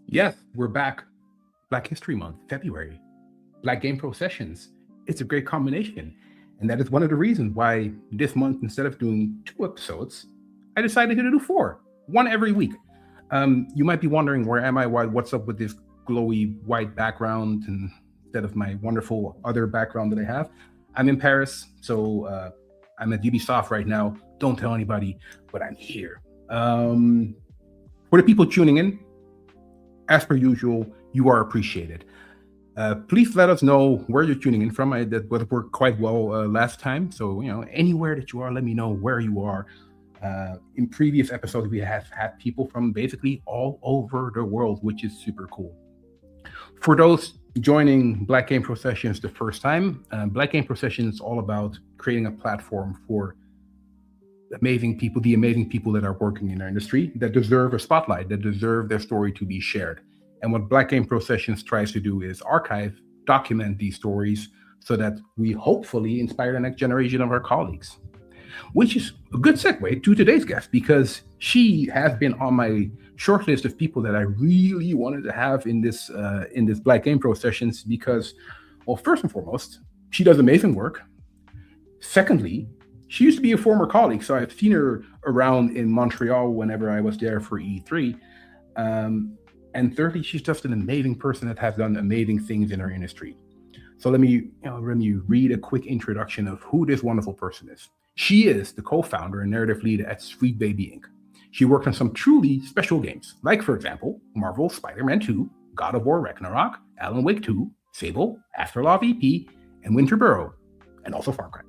Yes, we're back. Black History Month, February. Black Game Pro Sessions. It's a great combination. And that is one of the reasons why this month, instead of doing 2 episodes, I decided to do four, one every week. You might be wondering, where am I? What's up with this glowy white background and instead of my wonderful other background that I have? I'm in Paris, so I'm at Ubisoft right now. Don't tell anybody, but I'm here. For the people tuning in, as per usual, you are appreciated. Please let us know where you're tuning in from. That worked quite well last time. So, anywhere that you are, let me know where you are. In previous episodes, we have had people from basically all over the world, which is super cool. For those joining Black Game Pro Sessions the first time, Black Game Pro Sessions is all about creating a platform for the amazing people that are working in our industry that deserve a spotlight, that deserve their story to be shared. And what Black Game Pro Sessions tries to do is archive, document these stories so that we hopefully inspire the next generation of our colleagues. Which is a good segue to today's guest because she has been on my short list of people that I really wanted to have in this Black Game Pro Sessions because, well, first and foremost, she does amazing work. Secondly, she used to be a former colleague, so I've seen her around in Montreal whenever I was there for E3. And thirdly, she's just an amazing person that has done amazing things in our industry. So let me read a quick introduction of who this wonderful person is. She is the co-founder and narrative lead at Sweet Baby Inc. She worked on some truly special games, like, for example, Marvel's Spider-Man 2, God of War Ragnarok, Alan Wake 2, Sable, Afterlaw VP, and Winterborough, and also Far Cry.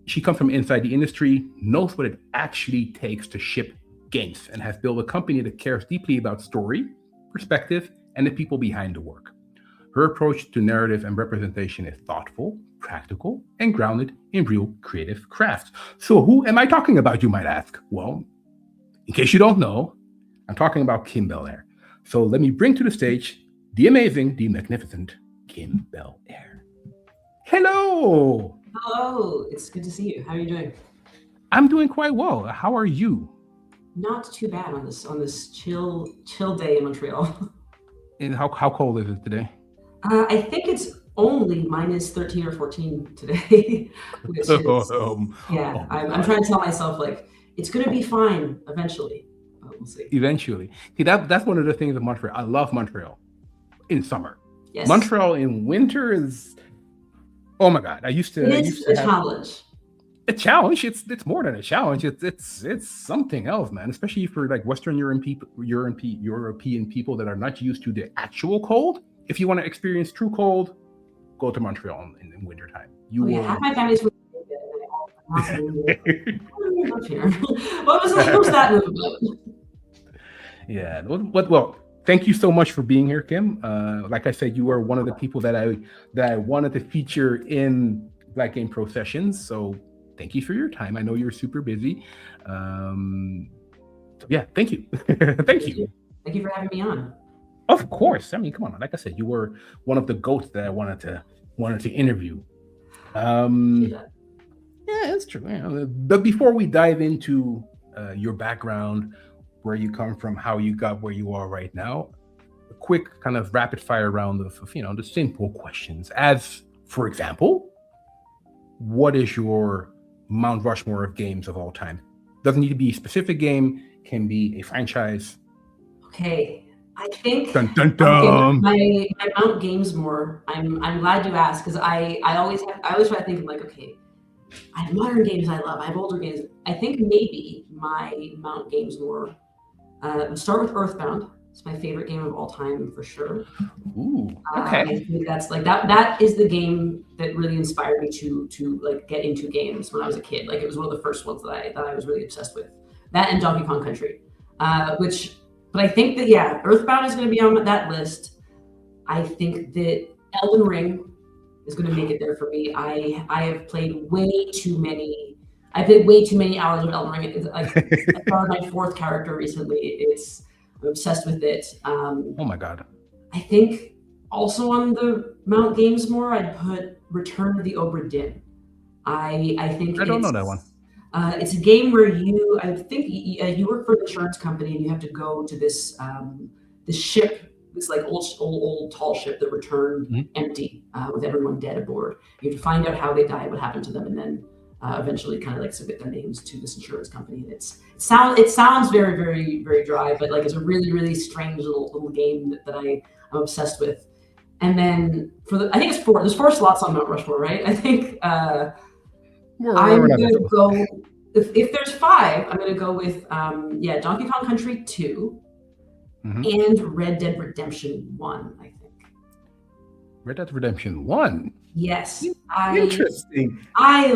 She comes from inside the industry, knows what it actually takes to ship games, and has built a company that cares deeply about story, perspective, and the people behind the work. Her approach to narrative and representation is thoughtful, practical, and grounded in real creative craft. So who am I talking about, you might ask? Well, in case you don't know, I'm talking about Kim Belair. So let me bring to the stage the amazing, the magnificent Kim Belair. Hello! Hello, it's good to see you. How are you doing? I'm doing quite well. How are you? Not too bad on this chill day in Montreal. And how cold is it today? I think it's only minus 13 or 14 today, which is yeah. Oh my I'm God. trying to tell myself like it's gonna be fine eventually. But we'll see. Eventually. See, that's one of the things of Montreal. I love Montreal in summer. Yes, Montreal in winter is, oh my God. I used it to is a have challenge. a challenge. It's more than a challenge. It's something else, man. Especially for like Western European people that are not used to the actual cold. If you want to experience true cold, go to Montreal in wintertime. You Oh yeah, half will. my family's from Canada, and I all not live here. What was that move about? Yeah. Well, thank you so much for being here, Kim. Like I said, you are one of the people that I wanted to feature in Black Game Pro Sessions. So thank you for your time. I know you're super busy. So yeah, thank you. Thank Thank you. you. Thank you for having me on. Of course. I mean, come on. Like I said, you were one of the goats that I wanted to interview. Do Um, that. yeah, it's true. But before we dive into your background, where you come from, how you got where you are right now, a quick kind of rapid fire round of the simple questions. As for example, what is your Mount Rushmore of games of all time? Doesn't need to be a specific game, can be a franchise. Okay, I think Dun dun okay. dun. My Mount Gamesmore. I'm glad you asked because I always try to think of like okay, I have modern games I love. I have older games. I think maybe my Mount Gamesmore. Start with Earthbound. It's my favorite game of all time for sure. Ooh, okay. I think that's like that. That is the game that really inspired me to like get into games when I was a kid. Like it was one of the first ones that I was really obsessed with. That and Donkey Kong Country, which. But I think that yeah, Earthbound is going to be on that list. I think that Elden Ring is going to make it there for me. I have played way too many. I played way too many hours of Elden Ring. It's like I started my fourth character recently. I'm obsessed with it. Oh my God. I think also on the Mount Gamesmore, I'd put Return of the Obra Dinn. I think I don't know that one. it's a game where you I think you work for an insurance company and you have to go to the ship, this like old tall ship that returned Mhm. empty with everyone dead aboard. You have to find out how they died, what happened to them, and then eventually kind of like submit their names to this insurance company. And it sounds very very very dry, but like it's a really really strange little game that I'm obsessed with. And then I think it's four. There's four slots on Mount Rushmore, right? I think I'm gonna go. If there's five, I'm gonna go with Donkey Kong Country 2 and Red Dead Redemption 1. I think. Red Dead Redemption 1. Yes, Interesting. I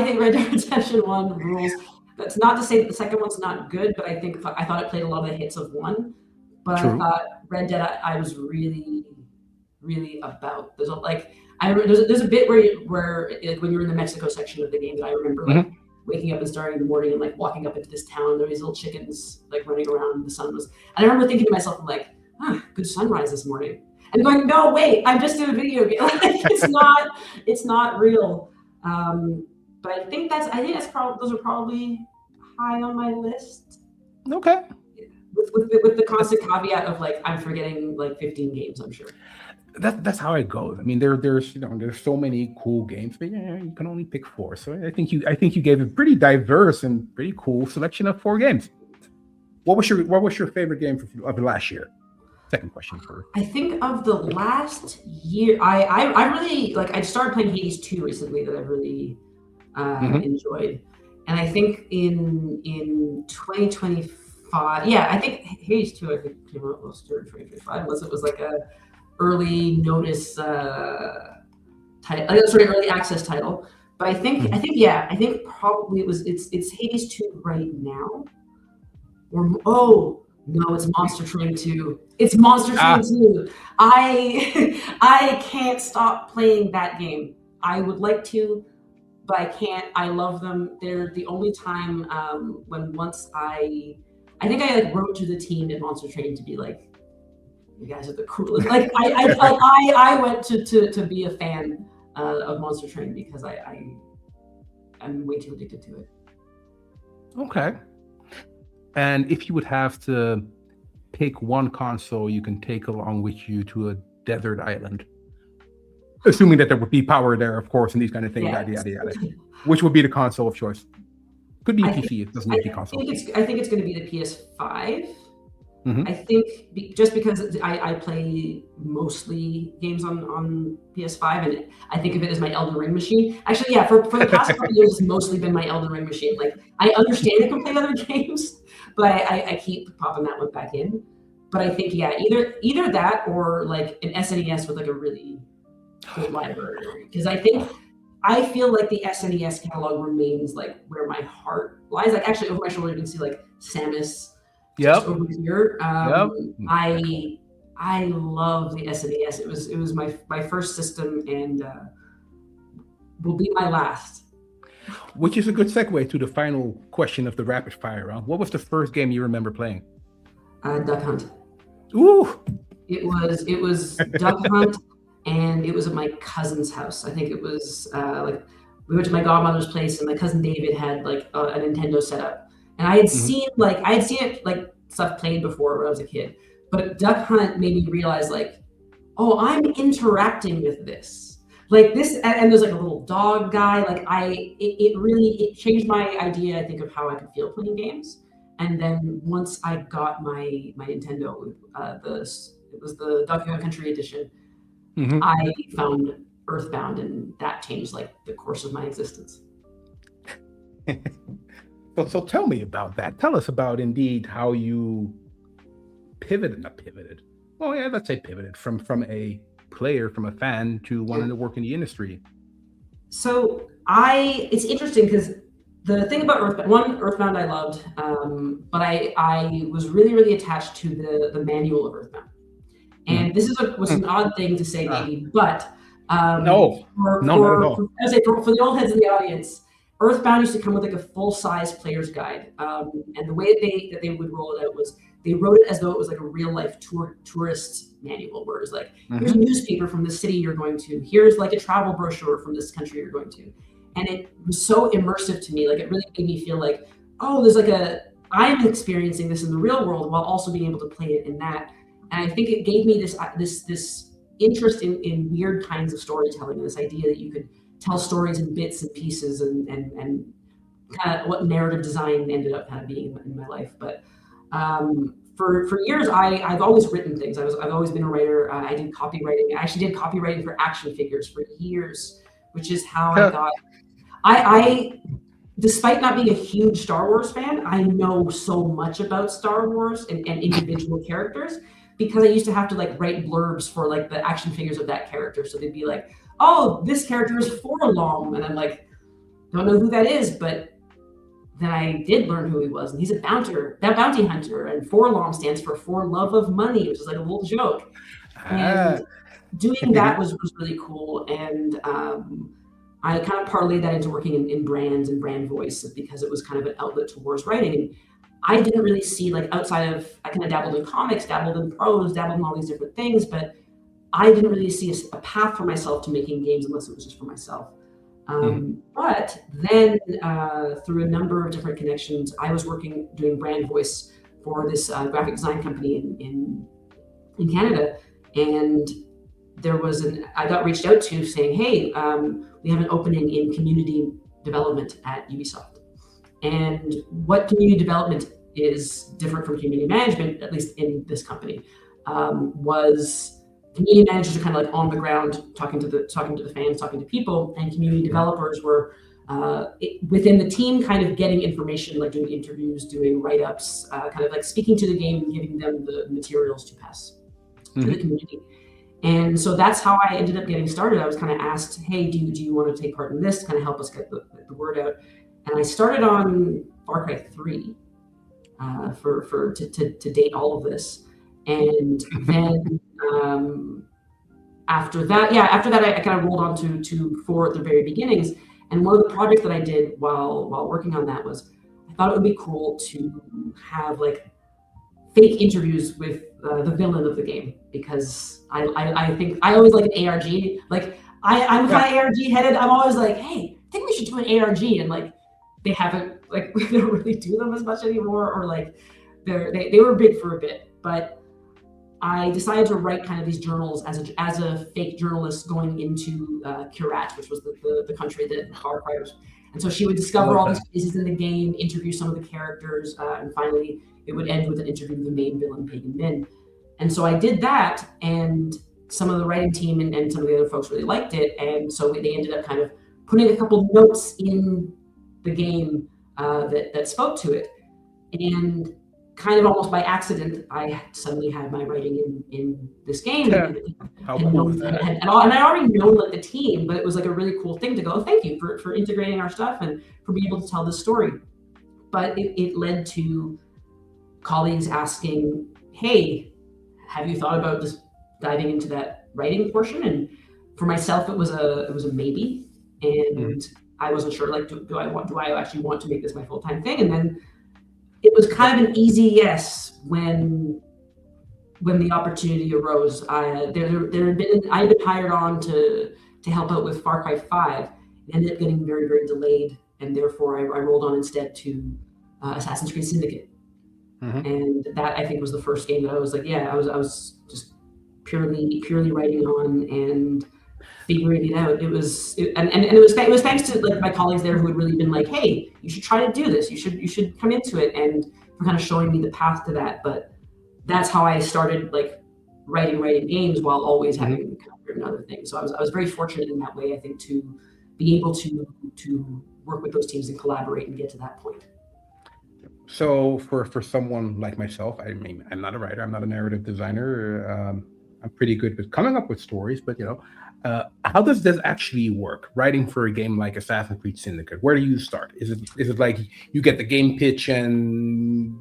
think Red Dead Redemption 1 rules. That's not to say that the second one's not good, but I thought it played a lot of the hits of one. But True. I thought Red Dead I was really really about. There's a bit where like, when you're in the Mexico section of the game that I remember like waking up and starting in the morning and like walking up into this town. There were these little chickens like running around. The sun was. And I remember thinking to myself, I'm like, good sunrise this morning. And going, no, wait, I'm just in a video game. Like, it's not real. But I think those are probably high on my list. Okay. With the constant caveat of like I'm forgetting like 15 games, I'm sure. That's how it goes. I mean, there's so many cool games, but you can only pick 4. So I think you gave a pretty diverse and pretty cool selection of 4 games. What was your favorite game of the last year? Second question for. I think of the last year, I really like. I started playing Hades 2 recently that I've really enjoyed, and I think in 2025, I think Hades 2 I think came out last year in 2025, unless it was like a early notice title, early access title. But I think probably it's Hades 2 right now, or no, it's Monster Train 2. It's Monster Train 2. I can't stop playing that game. I would like to, but I can't. I love them. They're the only time when once I think I like wrote to the team at Monster Train to be like, you guys are the coolest. Like I went to be a fan of Monster Train because I'm way too addicted to it. Okay. And if you would have to pick one console you can take along with you to a desert island, assuming that there would be power there, of course, and these kind of things, yada, yada, which would be the console of choice? Could be PC. It doesn't need to be console. I think it's going to be the PS5. I think just because I play mostly games on PS5, and I think of it as my Elden Ring machine. Actually, for the past couple of years, it's mostly been my Elden Ring machine. Like, I understand I can play other games, but I keep popping that one back in. But I think, either that or like an SNES with like a really good library. Because I feel like the SNES catalog remains like where my heart lies. Like, actually, over my shoulder, you can see like Samus. Yep. Over here. I love the SNES. It was my first system and will be my last. Which is a good segue to the final question of the rapid fire round. What was the first game you remember playing? Duck Hunt. Ooh. It was Duck Hunt, and it was at my cousin's house. I think it was like we went to my godmother's place, and my cousin David had like a Nintendo setup. And I had seen it like stuff played before when I was a kid, but Duck Hunt made me realize like, oh, I'm interacting with this, like this, and there's like a little dog guy. Like it really changed my idea, I think, of how I could feel playing games. And then once I got my Nintendo, it was the Donkey Kong Country edition. I found Earthbound, and that changed like the course of my existence. So tell me about that. Tell us about indeed how you pivoted from a player, from a fan to wanting to work in the industry. So it's interesting because the thing about Earthbound I loved, but I was really, really attached to the manual of Earthbound. And this was an odd thing to say, maybe, but no, not at all. For the old heads in the audience, Earthbound used to come with like a full-size player's guide, and the way that they would roll it out was they wrote it as though it was like a real-life tourist manual, where it's like, here's a newspaper from the city you're going to, here's like a travel brochure from this country you're going to, and it was so immersive to me. Like, it really made me feel like, oh, there's like I'm experiencing this in the real world while also being able to play it in that. And I think it gave me this interest in weird kinds of storytelling, and this idea that you could tell stories in bits and pieces, and kind of what narrative design ended up kind of being in my life. But for years, I've always written things. I've always been a writer. I did copywriting. I actually did copywriting for action figures for years, which is how I got. I despite not being a huge Star Wars fan, I know so much about Star Wars and individual characters, because I used to have to like write blurbs for like the action figures of that character. So they'd be like, "Oh, this character is Forlom," and I'm like, "Don't know who that is," but then I did learn who he was, and he's a bounty hunter, and Forlom stands for love of money, which is like a little joke. And doing that was really cool, and I kind of parlayed that into working in brands and brand voice, because it was kind of an outlet towards writing. And I didn't really see, like, outside of, I kind of dabbled in comics, dabbled in prose, dabbled in all these different things, but I didn't really see a path for myself to making games unless it was just for myself. But then through a number of different connections, I was doing brand voice for this graphic design company in Canada. And I got reached out to saying, "Hey, we have an opening in community development at Ubisoft." And what community development is different from community management, at least in this company, was community managers are kind of like on the ground, talking to the fans, talking to people, and community developers were within the team, kind of getting information, like doing interviews, doing write-ups, kind of like speaking to the game and giving them the materials to pass to the community. And so that's how I ended up getting started. I was kind of asked, "Hey, do you want to take part in this to kind of help us get the word out?" And I started on Far Cry 3 to date all of this. And then after that, I kind of rolled on to 4 at the very beginnings. And one of the projects that I did while working on that was, I thought it would be cool to have like fake interviews with the villain of the game, because I think I always like an ARG. Like I'm kind of ARG headed. I'm always like, "Hey, I think we should do an ARG," and like they haven't, like, they don't really do them as much anymore, or like they were big for a bit. But I decided to write kind of these journals as a fake journalist going into Kyrat, which was the country that Far Cry was. And so she would discover all these places in the game, interview some of the characters, and finally it would end with an interview with the main villain, Pagan Min. And so I did that, and some of the writing team and some of the other folks really liked it. And so they ended up kind of putting a couple notes in the game that spoke to it. And kind of almost by accident, I suddenly had my writing in this game. Yeah. And I already known like the team, but it was like a really cool thing to go, "Thank you for integrating our stuff and for being able to tell this story." But it led to colleagues asking, "Hey, have you thought about just diving into that writing portion?" And for myself, it was a maybe, and I wasn't sure, like, do I actually want to make this my full-time thing? And then it was kind of an easy yes when the opportunity arose. I'd been hired on to help out with Far Cry 5. It ended up getting very, very delayed, and therefore I rolled on instead to Assassin's Creed Syndicate. And that, I think, was the first game that I was like, I was just purely writing on and figuring it out. It was thanks to like my colleagues there who had really been like, "Hey, you should try to do this. You should come into it," and for kind of showing me the path to that. But that's how I started, like, writing games while always having written other things. So I was very fortunate in that way, I think, to be able to work with those teams and collaborate and get to that point. So for someone like myself, I mean, I'm not a writer, I'm not a narrative designer. I'm pretty good with coming up with stories, but how does this actually work? Writing for a game like Assassin's Creed Syndicate, where do you start? Is it like you get the game pitch and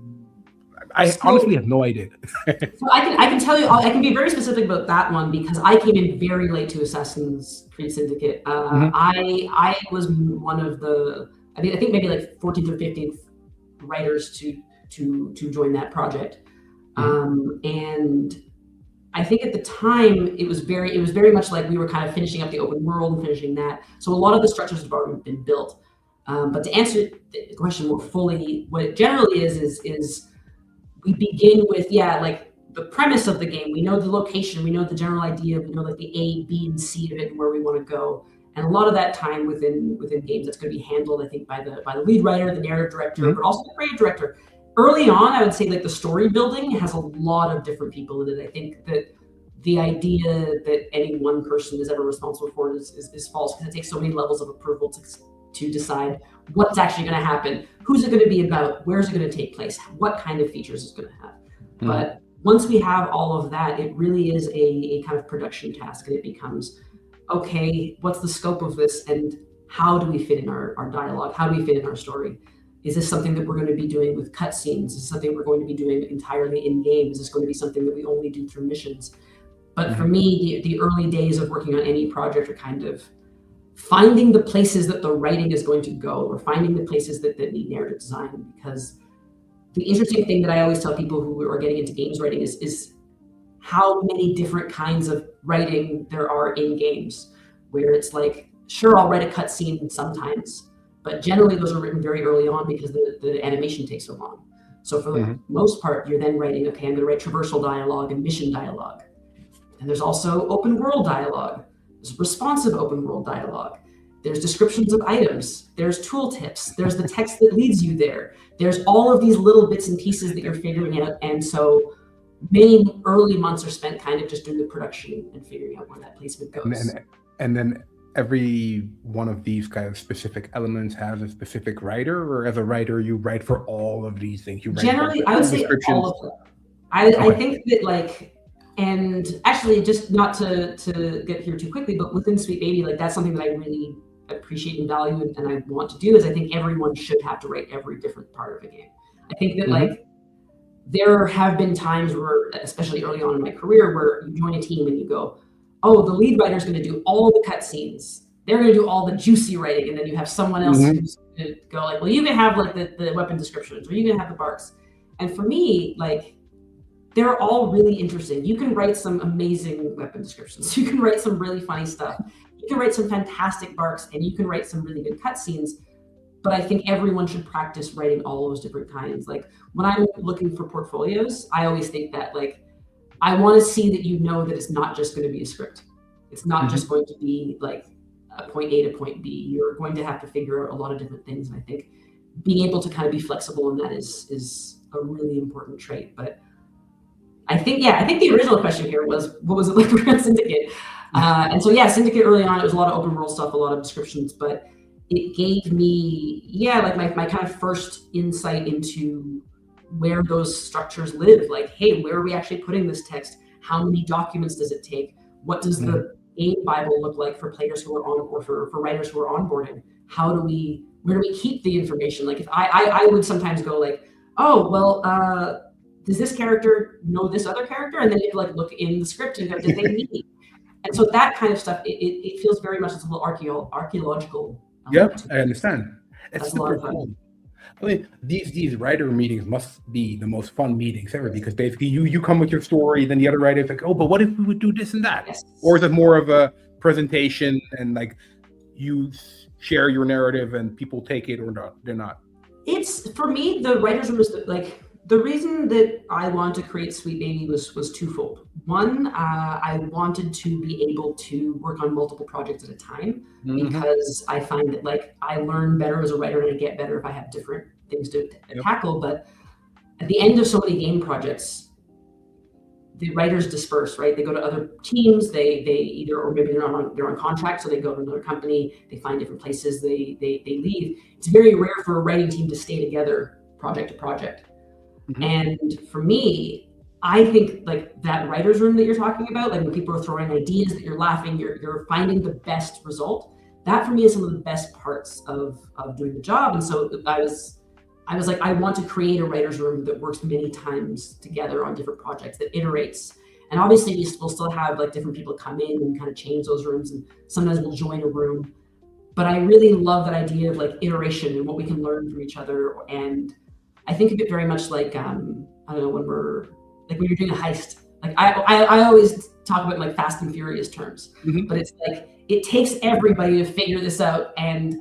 I honestly have no idea. So I can tell you, I can be very specific about that one because I came in very late to Assassin's Creed Syndicate. I was one of the, I think maybe like 14th or 15th writers to join that project. And I think at the time it was very much like we were kind of finishing up the open world and finishing that. So a lot of the structures had already been built. But to answer the question more fully, what it generally is we begin with, like the premise of the game. We know the location, we know the general idea, we know like the A, B, and C of it and where we want to go. And a lot of that time within games, that's going to be handled, I think, by the lead writer, the narrative director, but also the creative director. Early on, I would say like the story building has a lot of different people in it. I think that the idea that any one person is ever responsible for it is false, because it takes so many levels of approval to decide what's actually going to happen, who's it going to be about, where's it going to take place, what kind of features it's going to have. But once we have all of that, it really is a kind of production task, and it becomes, okay, what's the scope of this, and how do we fit in our dialogue? How do we fit in our story? Is this something that we're going to be doing with cutscenes? Is this something we're going to be doing entirely in game? Is this going to be something that we only do through missions? But for me, the early days of working on any project are kind of finding the places that the writing is going to go, or finding the places that need narrative design. Because the interesting thing that I always tell people who are getting into games writing is how many different kinds of writing there are in games, where it's like, sure, I'll write a cutscene sometimes, but generally those are written very early on because the animation takes so long. So for the most part, you're then writing, okay, I'm going to write traversal dialogue and mission dialogue. And there's also open world dialogue. There's responsive open world dialogue. There's descriptions of items. There's tooltips. There's the text that leads you there. There's all of these little bits and pieces that you're figuring out. And so many early months are spent kind of just doing the production and figuring out where that placement goes. And then every one of these kind of specific elements has a specific writer, or as a writer, you write for all of these things? You write generally, I would say all of them. I think that, like, and actually, just not to get here too quickly, but within Sweet Baby, like, that's something that I really appreciate and value, and I want to do, is I think everyone should have to write every different part of a game. I think that like there have been times where, especially early on in my career, where you join a team and you go, oh, the lead writer is going to do all the cutscenes. They're going to do all the juicy writing, and then you have someone else who's going to go like, well, you can have like the weapon descriptions, or you can have the barks. And for me, like, they're all really interesting. You can write some amazing weapon descriptions. You can write some really funny stuff. You can write some fantastic barks, and you can write some really good cutscenes. But I think everyone should practice writing all those different kinds. Like, when I'm looking for portfolios, I always think that, like, I want to see that you know that it's not just going to be a script. It's not just going to be like a point A to point B. You're going to have to figure out a lot of different things. And I think being able to kind of be flexible in that is a really important trait. But I think the original question here was, what was it like around Syndicate? And so, Syndicate early on, it was a lot of open world stuff, a lot of descriptions, but it gave me, like my kind of first insight into where those structures live. Like, hey, where are we actually putting this text? How many documents does it take? What does the game Bible look like for players who are on, or for writers who are onboarding? Where do we keep the information? Like, if I would sometimes go like, oh, well, does this character know this other character? And then you like look in the script and go, did they meet? And so that kind of stuff, it feels very much as a little archaeological. Yeah, I understand. That's a lot of fun. I mean, these writer meetings must be the most fun meetings ever, because basically you come with your story, then the other writer is like, oh, but what if we would do this and that? Yes. Or is it more of a presentation and like you share your narrative and people take it, or not? They're not. It's, for me, the writer's room is like, the reason that I wanted to create Sweet Baby was twofold. One, I wanted to be able to work on multiple projects at a time, because I find that, like, I learn better as a writer and I get better if I have different things to tackle. But at the end of so many game projects, the writers disperse, right? They go to other teams. They either, or maybe they're on contract, so they go to another company. They find different places. They leave. It's very rare for a writing team to stay together project to project. And for me, I think like that writer's room that you're talking about, like when people are throwing ideas, that you're laughing, you're finding the best result. That for me is some of the best parts of doing the job. And so I was like, I want to create a writer's room that works many times together on different projects, that iterates. And obviously we'll still have like different people come in and kind of change those rooms, and sometimes we'll join a room. But I really love that idea of like iteration and what we can learn from each other. And I think of it very much like, I don't know, when you're doing a heist. Like I always talk about like Fast and Furious terms, but it's like, it takes everybody to figure this out. And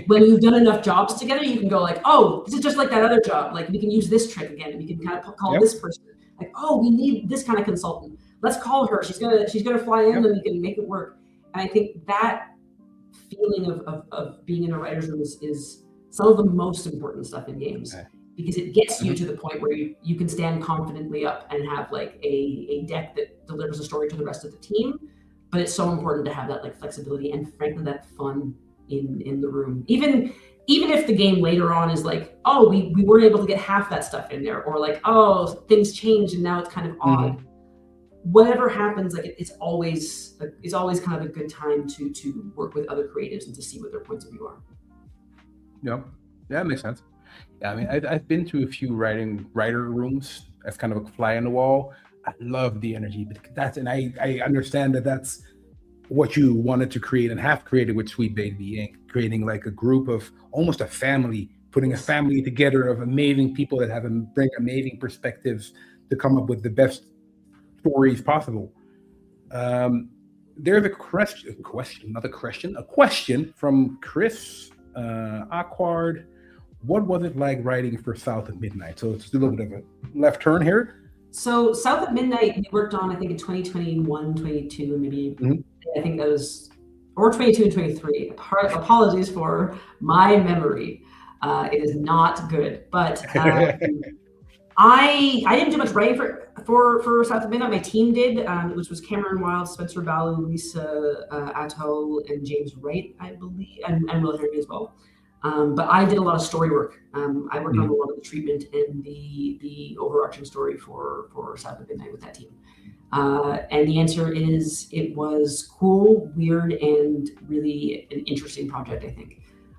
when you've done enough jobs together, you can go like, oh, this is just like that other job. Like, we can use this trick again, and we can kind of call this person. like, oh, we need this kind of consultant. Let's call her. She's gonna fly in, Yep. and we can make it work. And I think that feeling of being in a writer's room is some of the most important stuff in games, Okay. because it gets you Mhm. to the point where you can stand confidently up and have like a deck that delivers a story to the rest of the team. But it's so important to have that like flexibility and frankly that fun in the room. Even if the game later on is like, oh, we weren't able to get half that stuff in there, or like, oh, things changed and now it's kind of odd. Mhm. Whatever happens, like it's always kind of a good time to work with other creatives and to see what their points of view are. Yep. Yeah, that makes sense. Yeah, I mean, I've been to a few writer rooms as kind of a fly on the wall. I love the energy, but I understand that that's what you wanted to create and have created with Sweet Baby Inc., creating like a group of almost a family, putting a Yes. family together of amazing people that bring amazing perspectives to come up with the best stories possible. Um, there's a question from Chris Aquard. What was it like writing for South at Midnight? So it's a little bit of a left turn here. So South at Midnight, we worked on, I think in 2021, 22, maybe, Mhm. I think that was, or 22 and 23. Apologies for my memory. It is not good, but I didn't do much writing for South of Midnight. My team did, which was Cameron Wild, Spencer Ballu, Lisa Atto, and James Wright, I believe, and Will Harry as well. But I did a lot of story work. I worked on a Mhm. lot of the treatment and the overarching story for South of Midnight with that team. And the answer is it was cool, weird, and really an interesting project.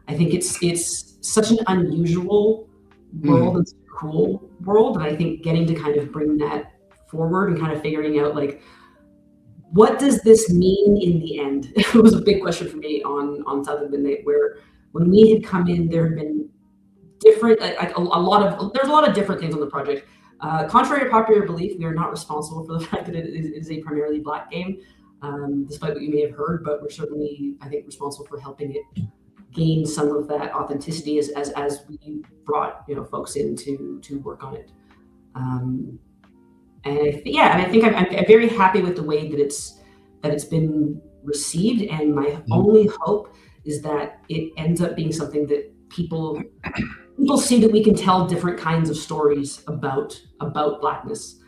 I think it's such an unusual world Mhm. and such a cool world, and I think getting to kind of bring that forward and kind of figuring out like what does this mean in the end? It was a big question for me on South of Midnight, where when we had come in, there had been different like a lot of there's a lot of different things on the project. Contrary to popular belief, we are not responsible for the fact that it is a primarily Black game, despite what you may have heard. But we're certainly, I think, responsible for helping it gain some of that authenticity as we brought folks in to work on it. Um, and I think I'm very happy with the way that it's been received. And my Mhm. only hope is that it ends up being something that people see that we can tell different kinds of stories about Blackness,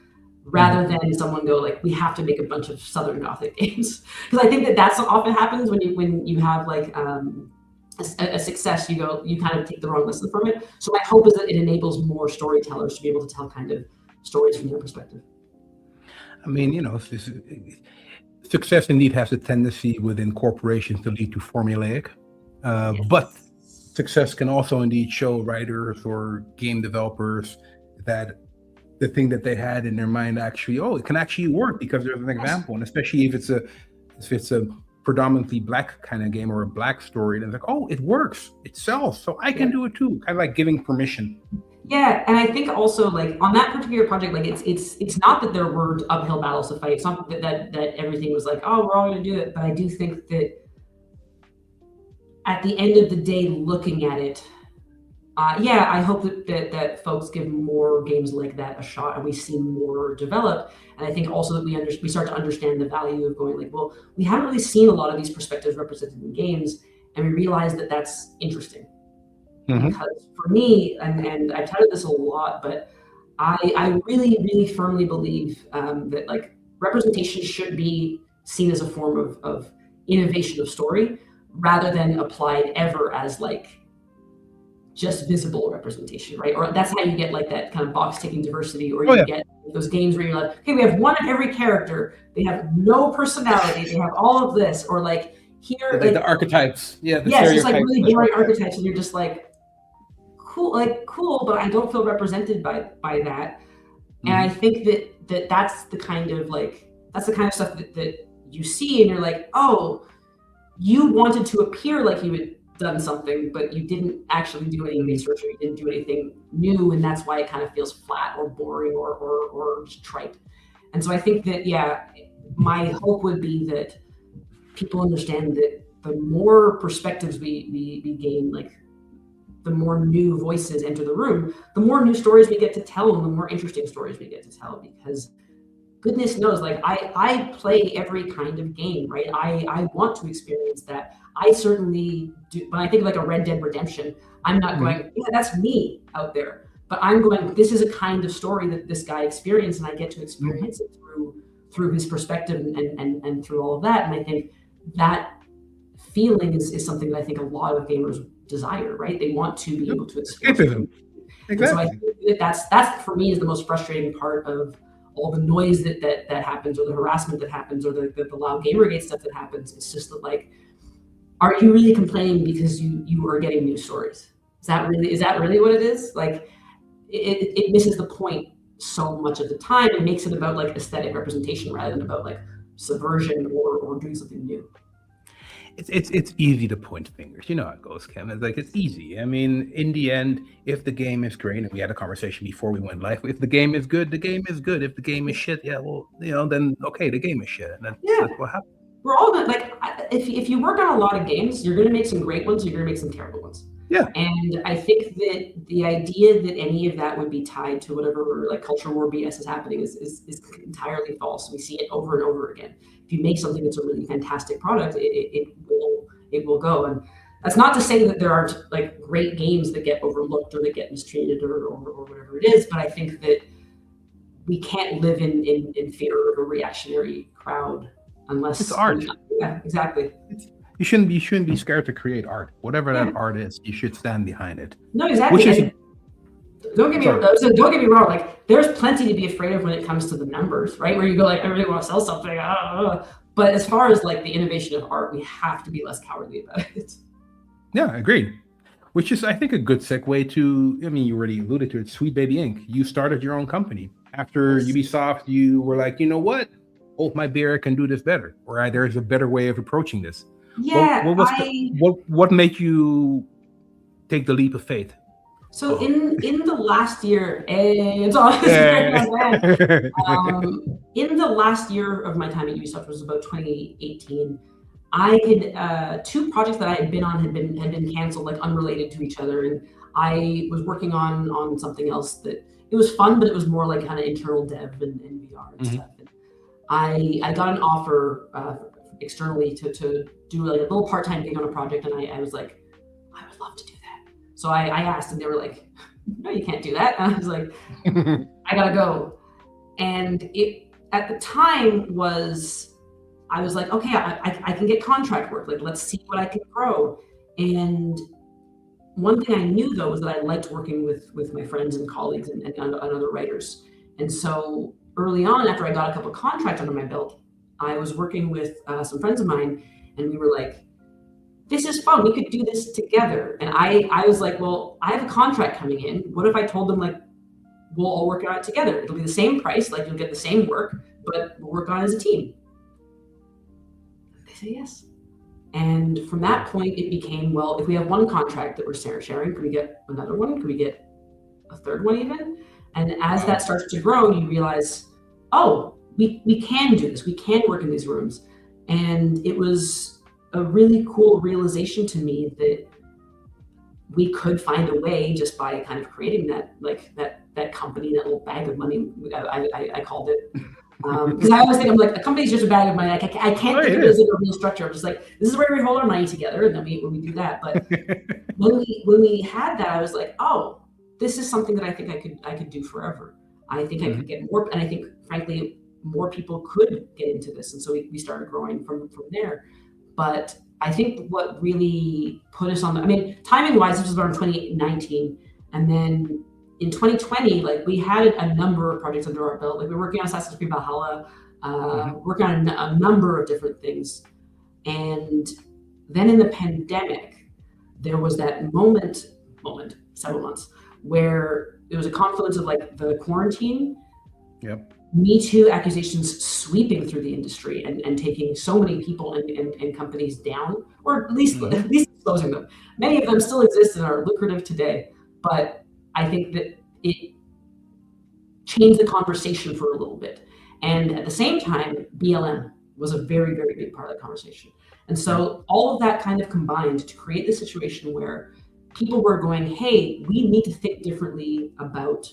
rather Mhm. than someone go like, we have to make a bunch of Southern Gothic games. Because I think that that's what often happens when you have like a success, you kind of take the wrong lesson from it. So my hope is that it enables more storytellers to be able to tell kind of stories from their perspective. I mean, success indeed has a tendency within corporations to lead to formulaic, but Yes. success can also indeed show writers or game developers that the thing that they had in their mind actually, oh, it can actually work because there's an Yes. example. And especially if it's a predominantly Black kind of game or a Black story, then it's like, oh, it works, it sells, so I can Yeah. do it too. Kind of like giving permission. Yeah, and I think also like on that particular project, like it's not that there were uphill battles to fight. It's not that everything was like, oh, we're all going to do it. But I do think that at the end of the day, looking at it, yeah, I hope that folks give more games like that a shot, and we see more develop. And I think also that we start to understand the value of going like, well, we haven't really seen a lot of these perspectives represented in games, and we realize that that's interesting. Hmm. Because for me, and I've touted this a lot, but I really, really firmly believe that like representation should be seen as a form of innovation of story, rather than applied ever as like just visible representation, right? Or that's how you get like that kind of box ticking diversity, or Oh you yeah, get those games where you're like, okay, we have one of every character, they have no personality, they have all of this, or like here, the like archetypes, yeah, the yes, just like stereotypes really that show boring up there. archetypes, and you're just like, cool, but I don't feel represented by that. And I Hmm. think that's the kind of like that's the kind of stuff that you see, and you're like, oh, you wanted to appear like you had done something, but you didn't actually do any Hmm. research, or you didn't do anything new, and that's why it kind of feels flat or boring or just trite. And so I think that yeah, my hope would be that people understand that the more perspectives we gain, like the more new voices enter the room, the more new stories we get to tell and the more interesting stories we get to tell, because goodness knows, like I play every kind of game, right? I want to experience that. I certainly do. When I think of like a Red Dead Redemption, I'm not going, yeah, that's me out there. But I'm going, this is a kind of story that this guy experienced, and I get to experience it through his perspective and through all of that. And I think that feeling is something that I think a lot of gamers desire, right? They want to be able to experience it. Exactly. So I think that's for me is the most frustrating part of all the noise that happens, or the harassment that happens, or the loud Gamergate stuff that happens. It's just that, like, are you really complaining because you are getting news stories? Is that really what it is? Like, it misses the point so much of the time and makes it about like aesthetic representation rather than about like subversion or doing something new. It's easy to point fingers. You know how it goes, Kim. It's like, it's easy. I mean, in the end, if the game is great, and we had a conversation before we went live, if the game is good, the game is good. If the game is shit, yeah, well, then okay, the game is shit. And that's what happens. We're all gonna, like, if you work on a lot of games, you're gonna make some great ones, you're gonna make some terrible ones. Yeah. And I think that the idea that any of that would be tied to whatever like culture war BS is happening is entirely false. We see it over and over again. If you make something that's a really fantastic product, it will go. And that's not to say that there aren't like great games that get overlooked or that get mistreated or whatever it is, but I think that we can't live in fear of a reactionary crowd unless it's art. Yeah, exactly. You shouldn't be scared to create art. Whatever that art is, you should stand behind it. No, exactly. Don't get me wrong. Like, there's plenty to be afraid of when it comes to the numbers, right? Where you go like, I really want to sell something. But as far as like the innovation of art, we have to be less cowardly about it. Yeah, agreed. Which is, I think, a good segue to, I mean, you already alluded to it, Sweet Baby Inc. You started your own company. After Ubisoft, you were like, you know what? Hold my beer, I can do this better. Or there's a better way of approaching this. Yeah. What made you take the leap of faith? So in the last year, in the last year of my time at Ubisoft, which was about 2018, I had two projects that I had been on had been canceled, like unrelated to each other, and I was working on something else that it was fun, but it was more like kind of internal dev and VR and stuff. And I got an offer externally to do like a little part-time gig on a project, and I was like, I would love to do that. So I asked, and they were like, no, you can't do that. And I was like, I gotta go. And it at the time I was like, okay, I can get contract work. Like, let's see what I can grow. And one thing I knew though was that I liked working with my friends and colleagues and other writers. And so early on, after I got a couple of contracts under my belt, I was working with some friends of mine, and we were like, this is fun. We could do this together. And I was like, well, I have a contract coming in. What if I told them, like, we'll all work on it together? It'll be the same price, like you'll get the same work, but we'll work on it as a team. They say yes. And from that point, it became, well, if we have one contract that we're sharing, could we get another one? Could we get a third one even? And as that starts to grow, you realize, oh, we can do this. We can work in these rooms. And it was a really cool realization to me that we could find a way just by kind of creating that company, that little bag of money, I called it. Because I always think, I'm like, a company's just a bag of money. Like, I can't think of it as a real structure. I'm just like, this is where we hold our money together, and then when we do that. But when we had that, I was like, oh, this is something that I think I could do forever. I think I could get more, and I think, frankly, more people could get into this. And so we started growing from there. But I think what really put us on timing wise, this was around 2019. And then in 2020, like, we had a number of projects under our belt. Like, we were working on Assassin's Creed Valhalla, working on a number of different things. And then in the pandemic, there was that moment, several months, where it was a confluence of like the quarantine, Me Too accusations sweeping through the industry and taking so many people and companies down, or at least exposing them. Many of them still exist and are lucrative today, but I think that it changed the conversation for a little bit. And at the same time, BLM was a very, very big part of the conversation. And so all of that kind of combined to create the situation where people were going, hey, we need to think differently about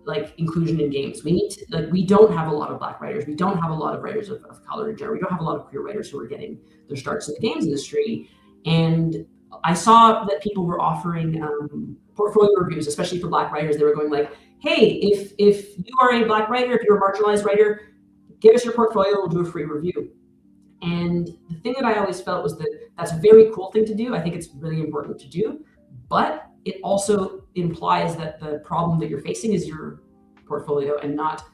like inclusion in games. We need to, like, we don't have a lot of Black writers. We don't have a lot of writers of color in general. We don't have a lot of queer writers who are getting their starts in the games industry. And I saw that people were offering portfolio reviews, especially for Black writers. They were going like, hey, if you are a Black writer, if you're a marginalized writer, give us your portfolio, we'll do a free review. And the thing that I always felt was that that's a very cool thing to do. I think it's really important to do, but it also implies that the problem that you're facing is your portfolio and not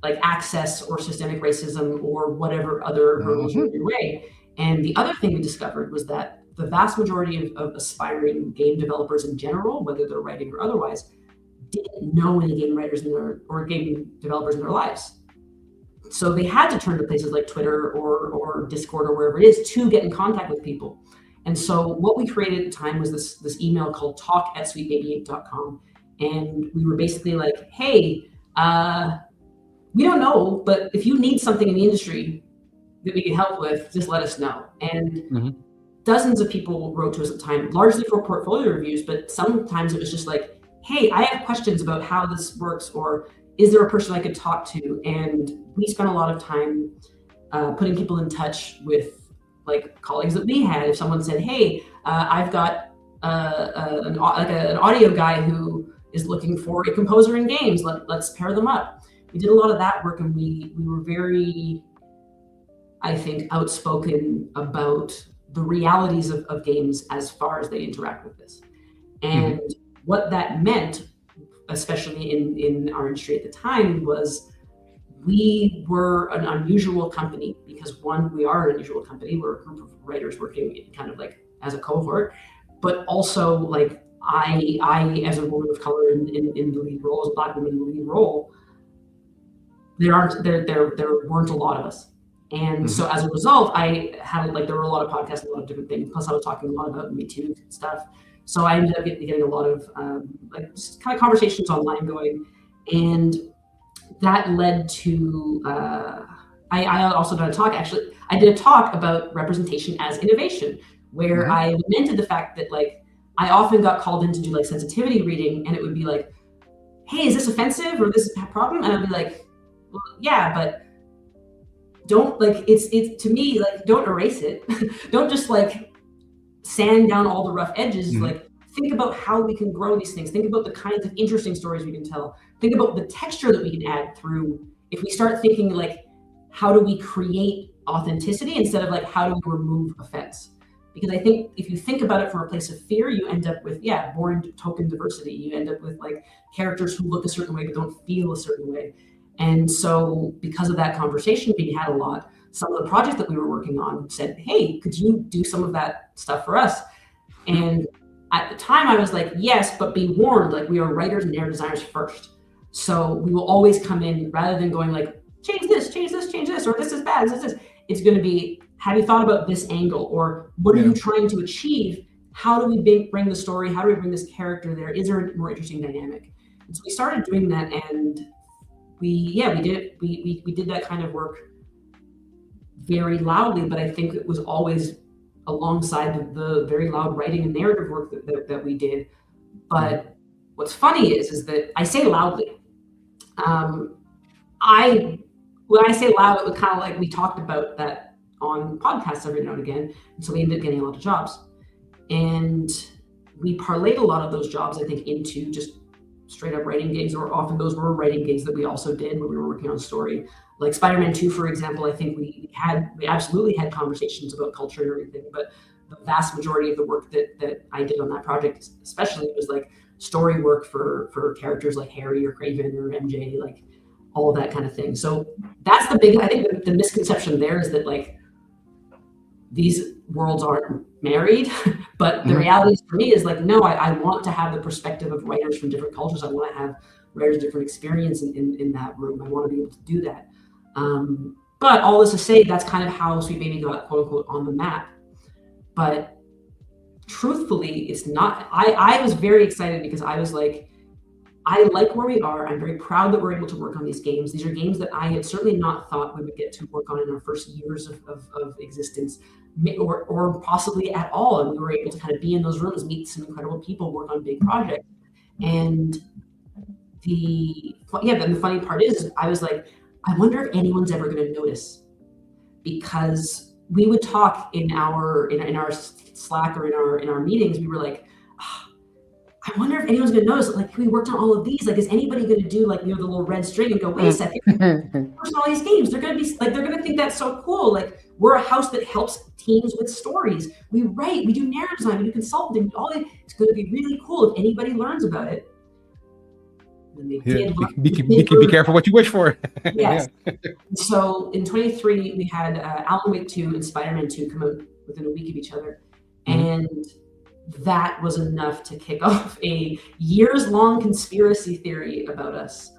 like access or systemic racism or whatever other hurdles are in your way. And the other thing we discovered was that the vast majority of aspiring game developers in general, whether they're writing or otherwise, didn't know any game writers or game developers in their lives. So they had to turn to places like Twitter or Discord or wherever it is to get in contact with people. And so what we created at the time was this email called talk@sweetbaby8.com. And we were basically like, hey, we don't know, but if you need something in the industry that we can help with, just let us know. And dozens of people wrote to us at the time, largely for portfolio reviews, but sometimes it was just like, hey, I have questions about how this works, or is there a person I could talk to? And we spent a lot of time putting people in touch with like colleagues that we had. If someone said, hey, I've got an audio guy who is looking for a composer in games, let's pair them up. We did a lot of that work, and we were very, I think, outspoken about the realities of games as far as they interact with this. And what that meant, especially in our industry at the time, was we were an unusual company because, one, we are an unusual company. We're a group of writers working kind of like as a cohort, but also like I as a woman of color in the lead role, as a Black woman in the lead role, there weren't a lot of us. And so as a result, I had like, there were a lot of podcasts, a lot of different things. Plus I was talking a lot about Me Too stuff. So I ended up getting a lot of like just kind of conversations online going. And that led to, I also did a talk, actually, I did a talk about representation as innovation, where I lamented the fact that like, I often got called in to do like sensitivity reading, and it would be like, hey, is this offensive or this is a problem? And I'd be like, well, yeah, but don't like, it's to me, like, don't erase it. Don't just like sand down all the rough edges. Like, think about how we can grow these things. Think about the kinds of interesting stories we can tell. Think about the texture that we can add through. If we start thinking like, how do we create authenticity instead of like, how do we remove offense? Because I think if you think about it from a place of fear, you end up with, boring token diversity. You end up with like characters who look a certain way but don't feel a certain way. And so because of that conversation being had a lot, some of the projects that we were working on said, hey, could you do some of that stuff for us? And at the time I was like, yes, but be warned, like, we are writers and narrative designers first. So we will always come in, rather than going like, change this, or this is bad, this is this. It's going to be, have you thought about this angle? Or what are you trying to achieve? How do we bring the story? How do we bring this character there? Is there a more interesting dynamic? And so we started doing that, and we did that kind of work very loudly, but I think it was always alongside the very loud writing and narrative work that we did. But what's funny is that I say loudly. When I say loud, it was kind of like we talked about that on podcasts every now and again. And so we ended up getting a lot of jobs. And we parlayed a lot of those jobs, I think, into just straight up writing gigs, or often those were writing gigs that we also did when we were working on story. Like Spider-Man 2, for example, I think we absolutely had conversations about culture and everything, but the vast majority of the work that I did on that project, especially, was like story work for characters like Harry or Craven or MJ, like all of that kind of thing. So that's I think the misconception there is that like these worlds aren't married, but the reality for me is like, no, I want to have the perspective of writers from different cultures. I want to have writers different experience in that room. I want to be able to do that. But all this to say, that's kind of how Sweet Baby got quote unquote on the map. But truthfully, it's not. I was very excited because I was like, I like where we are. I'm very proud that we're able to work on these games. These are games that I had certainly not thought we would get to work on in our first years of existence, or possibly at all. And we were able to kind of be in those rooms, meet some incredible people, work on big projects. And then the funny part is I was like, I wonder if anyone's ever going to notice, because we would talk in our Slack or in our meetings. We were like, I wonder if anyone's going to notice, like, we worked on all of these. Like, is anybody going to do, like, the little red string and go, wait a second, where's all these games? They're going to be like, they're going to think that's so cool. Like, we're a house that helps teams with stories. We write, we do narrative design, we do consulting, we do all that. It's going to be really cool if anybody learns about it. Be careful what you wish for. Yes. So in 23, we had Alan Wake 2 and Spider-Man 2 come out within a week of each other. And that was enough to kick off a years-long conspiracy theory about us,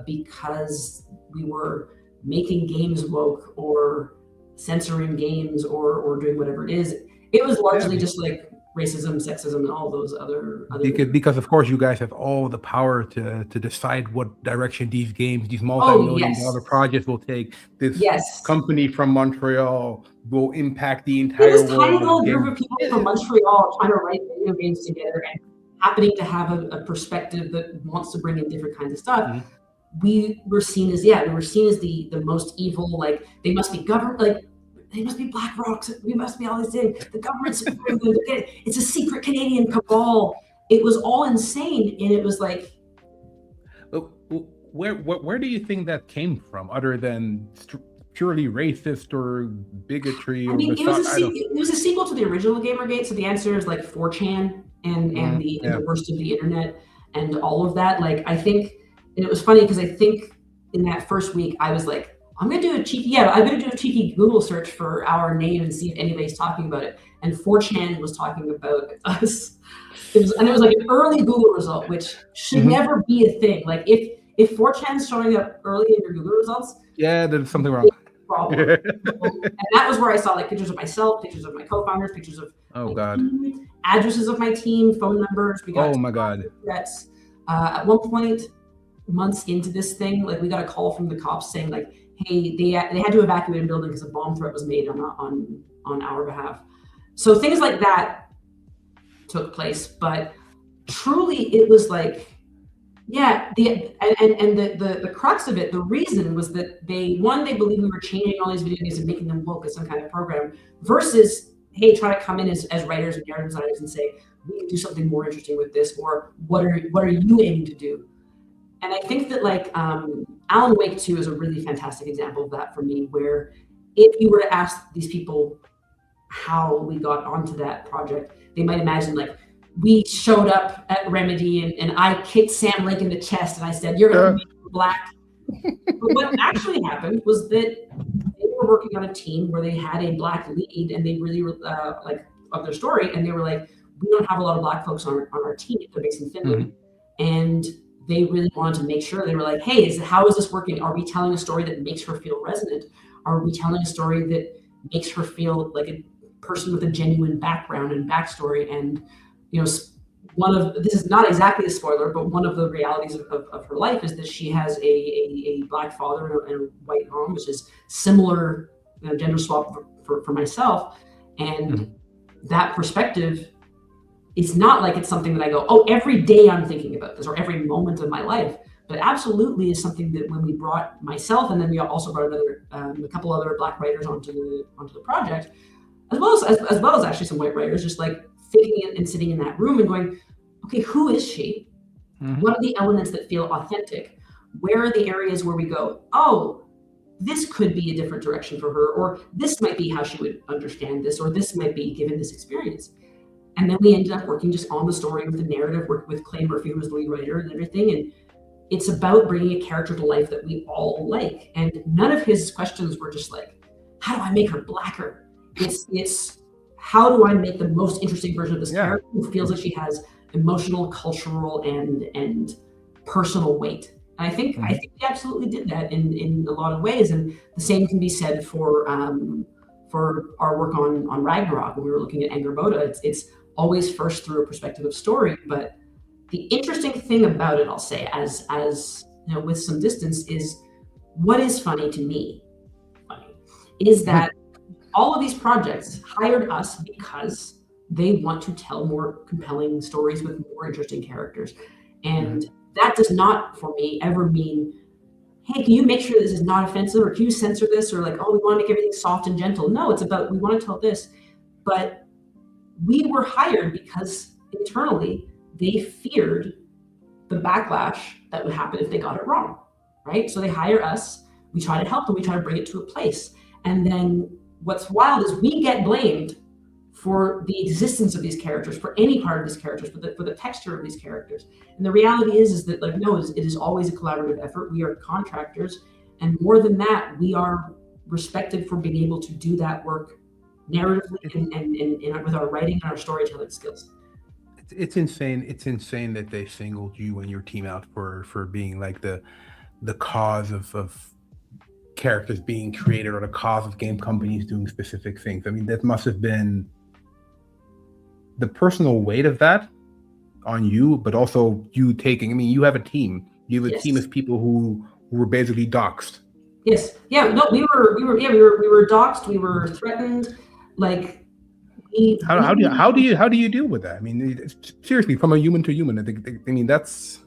because we were making games woke or censoring games or doing whatever it is. It was largely just like racism, sexism, and all those other because of course you guys have all the power to decide what direction these multi-million-dollar projects will take. This company from Montreal will impact the entire world. This tiny little group of people from Montreal trying to write video games together and happening to have a perspective that wants to bring in different kinds of stuff. We were seen as the most evil. Like, they must be government, like, they must be Black Rocks. We must be all these things. The government's it's a secret Canadian cabal. It was all insane, and it was like, where do you think that came from, other than purely racist or bigotry? I mean, it was a sequel to the original Gamergate. So the answer is like 4chan and the worst of the internet and all of that. Like, I think, and it was funny because I think in that first week I was like, I'm going to do a cheeky Google search for our name and see if anybody's talking about it. And 4chan was talking about us. It was like an early Google result, which should never be a thing. Like, if 4chan's showing up early in your Google results, there's something wrong. Problem. And that was where I saw, like, pictures of myself, pictures of my co-founders, pictures of team, addresses of my team, phone numbers. We got threats. At one point, months into this thing, like, we got a call from the cops saying, like, hey, they had to evacuate a building because a bomb threat was made on our behalf. So things like that took place, but truly it was like, the crux of it, the reason was that they believed we were changing all these video games and making them woke as some kind of program, versus, hey, try to come in as writers and narrative designers and say, we can do something more interesting with this, or what are you aiming to do? And I think that, like, Alan Wake 2 is a really fantastic example of that for me, where if you were to ask these people how we got onto that project, they might imagine, like, we showed up at Remedy and I kicked Sam Lake in the chest and I said, you're going to be Black. But what actually happened was that they were working on a team where they had a Black lead, and they really like, of their story, and they were like, we don't have a lot of Black folks on our team. They're based in Finland. And they really wanted to make sure, they were like, hey, how is this working? Are we telling a story that makes her feel resonant? Are we telling a story that makes her feel like a person with a genuine background and backstory? And, you know, this is not exactly a spoiler, but one of the realities of her life is that she has a Black father and a white mom, which is similar, gender swap for myself. And that perspective, it's not like it's something that I go, oh, every day I'm thinking about this, or every moment of my life, but absolutely is something that when we brought myself, and then we also brought a couple other Black writers onto the project, as well as actually some white writers, just like thinking and sitting in that room and going, okay, who is she? What are the elements that feel authentic? Where are the areas where we go, oh, this could be a different direction for her, or this might be how she would understand this, or this might be given this experience. And then we ended up working just on the story with the narrative, worked with Clay Murphy, who was the lead writer, and everything. And it's about bringing a character to life that we all like. And none of his questions were just like, how do I make her Blacker? It's how do I make the most interesting version of this character who feels like she has emotional, cultural, and personal weight. And I think we absolutely did that in a lot of ways. And the same can be said for our work on Ragnarok when we were looking at Angerboda. It's always first through a perspective of story, but the interesting thing about it, I'll say, as you know, with some distance, is what is funny to me. Funny is that all of these projects hired us because they want to tell more compelling stories with more interesting characters, and that does not, for me, ever mean, hey, can you make sure this is not offensive, or can you censor this, or like, oh, we want to make everything soft and gentle. No, it's about, we want to tell this. But we were hired because internally they feared the backlash that would happen if they got it wrong, right? So they hire us, we try to help them, we try to bring it to a place. And then what's wild is we get blamed for the existence of these characters, for any part of these characters, for the texture of these characters. And the reality is that, like, no, it is always a collaborative effort. We are contractors, and more than that, we are respected for being able to do that work narratively and with our writing and our storytelling skills. It's insane. It's insane that they singled you and your team out for being like the cause of characters being created, or the cause of game companies doing specific things. I mean, that must have been the personal weight of that on you, but also you taking, I mean, you have a team. You have a team of people who were basically doxxed. Yes. Yeah. No, we were doxxed. We were threatened. Like, how do you deal with that? I mean, seriously, from a human to human. I mean, that's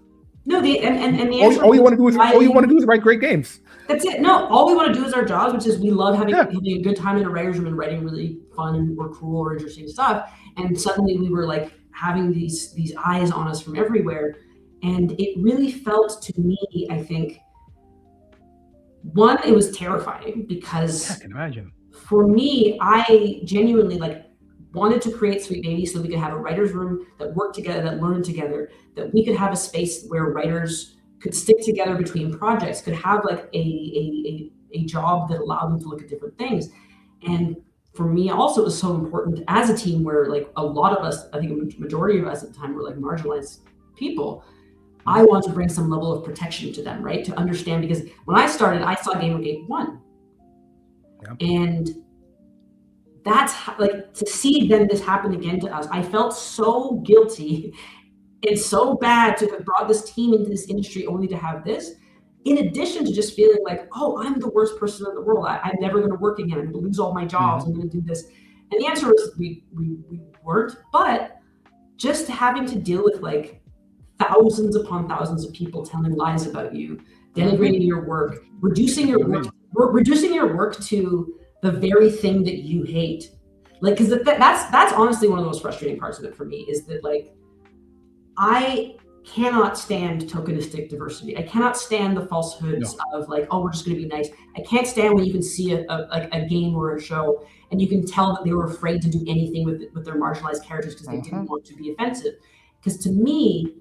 no. The all you want to do is write great games. That's it. No, all we want to do is our jobs, which is we love having a good time in a writer's room and writing really fun or cool or interesting stuff. And suddenly we were like having these eyes on us from everywhere, and it really felt to me, I think, one, it was terrifying because I can imagine. For me, I genuinely wanted to create Sweet Baby so we could have a writer's room that worked together, that learned together, that we could have a space where writers could stick together between projects, could have like a job that allowed them to look at different things. And for me also, it was so important as a team where like a lot of us, I think a majority of us at the time were like marginalized people. I want to bring some level of protection to them, right? To understand, because when I started, I saw Gamergate 1. Yep. And that's like, to see then this happen again to us, I felt so guilty and so bad to have brought this team into this industry only to have this, in addition to just feeling like, oh, I'm the worst person in the world. I'm never going to work again. I'm going to lose all my jobs. I'm going to do this. And the answer is we weren't, but just having to deal with like thousands upon thousands of people telling lies about you, denigrating your work, reducing your work to the very thing that you hate. Like, because that's honestly one of the most frustrating parts of it for me, is that like, I cannot stand tokenistic diversity. I cannot stand the falsehoods of like, oh, we're just going to be nice. I can't stand when you can see a game or a show and you can tell that they were afraid to do anything with their marginalized characters because they didn't want to be offensive. Because to me,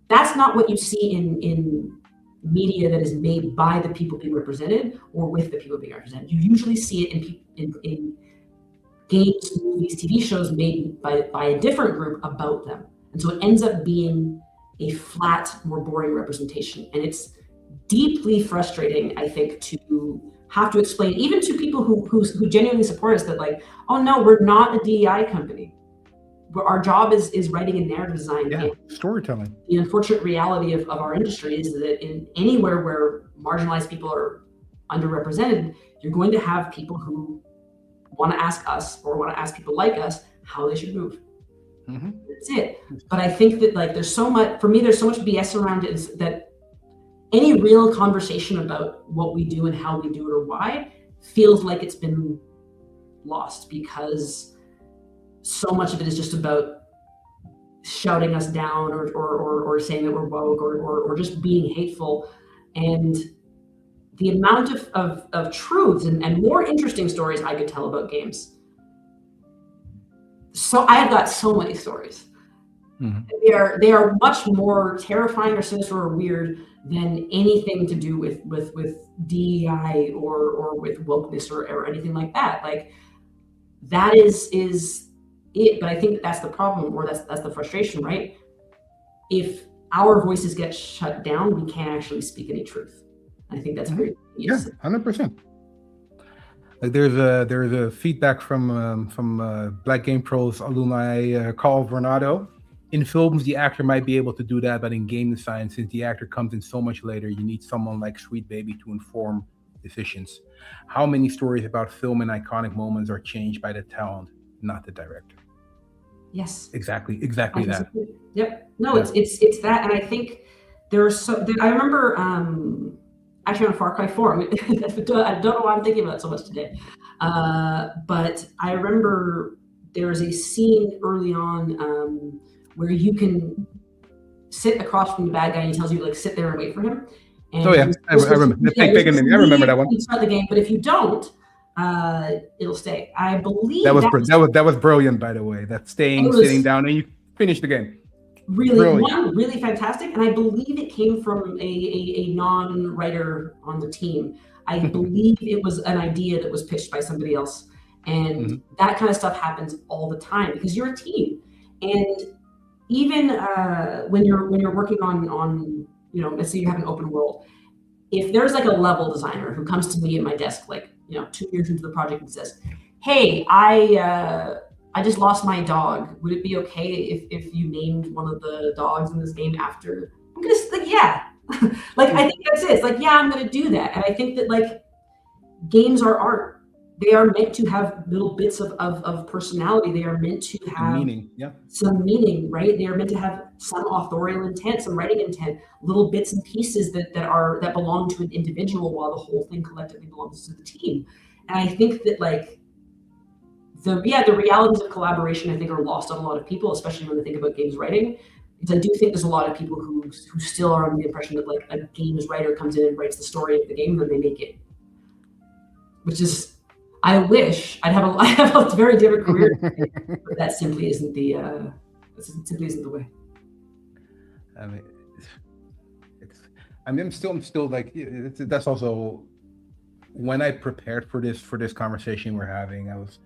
that's not what you see in media that is made by the people being represented or with the people being represented. You usually see it in games, movies, TV shows made by a different group about them. And so it ends up being a flat, more boring representation. And it's deeply frustrating, I think, to have to explain, even to people who genuinely support us, that like, oh no, we're not a DEI company. Our job is writing and narrative design. Yeah, storytelling. The unfortunate reality of our industry is that in anywhere where marginalized people are underrepresented, you're going to have people who want to ask us or want to ask people like us how they should move. That's it. But I think that like there's so much BS around it, is that any real conversation about what we do and how we do it or why feels like it's been lost, because so much of it is just about shouting us down or saying that we're woke or just being hateful. And the amount of truths and more interesting stories I could tell about games. So I have got so many stories. They are much more terrifying or sinister or weird than anything to do with DEI or with wokeness or anything like that. Like, that is it. But I think that's the problem, or that's the frustration, right? If our voices get shut down, we can't actually speak any truth. I think that's very 100%. Like there's a feedback from Black Game Pros alumni Carl Vernado in films, the actor might be able to do that, but in game design, since the actor comes in so much later, you need someone like Sweet Baby to inform decisions. How many stories about film and iconic moments are changed by the talent, not the director? Yes. Exactly I that. disagree. Yep. No, Yeah. it's that, and I think I remember actually on Far Cry 4. I don't know why I'm thinking about it so much today, but I remember there was a scene early on where you can sit across from the bad guy, and he tells you to like sit there and wait for him. Oh And yeah, I remember the yeah, fake you're pagan supposed to name. I remember leave that one. when you start the game, but if you don't, it'll stay. I That believe was that was that was brilliant, by the way. That it staying, sitting was down, and you finish the game. really Brilliant. one really fantastic, and I believe it came from a non-writer on the team. I believe it was an idea that was pitched by somebody else, and Mhm. that kind of stuff happens all the time because you're a team, and even when you're working on let's say you have an open world. If there's like a level designer who comes to me at my desk, like 2 years into the project and says, "Hey, I just lost my dog. Would it be okay if you named one of the dogs in this game after?" I'm gonna like, yeah, like I think that's it. It's like, yeah, I'm gonna do that, and I think that like games are art. They are meant to have little bits of personality. They are meant to And have meaning, yeah. some meaning, right? They are meant to have some authorial intent, some writing intent, little bits and pieces that belong to an individual while the whole thing collectively belongs to the team. And I think that like the realities of collaboration I think are lost on a lot of people, especially when they think about games writing. Because I do think there's a lot of people who still are under the impression that like a games writer comes in and writes the story of the game and then they make it. Which is I wish I have a very different career, but that simply isn't the way. I mean, it's. I mean, I'm still like that's also when I prepared for this conversation we're having. I was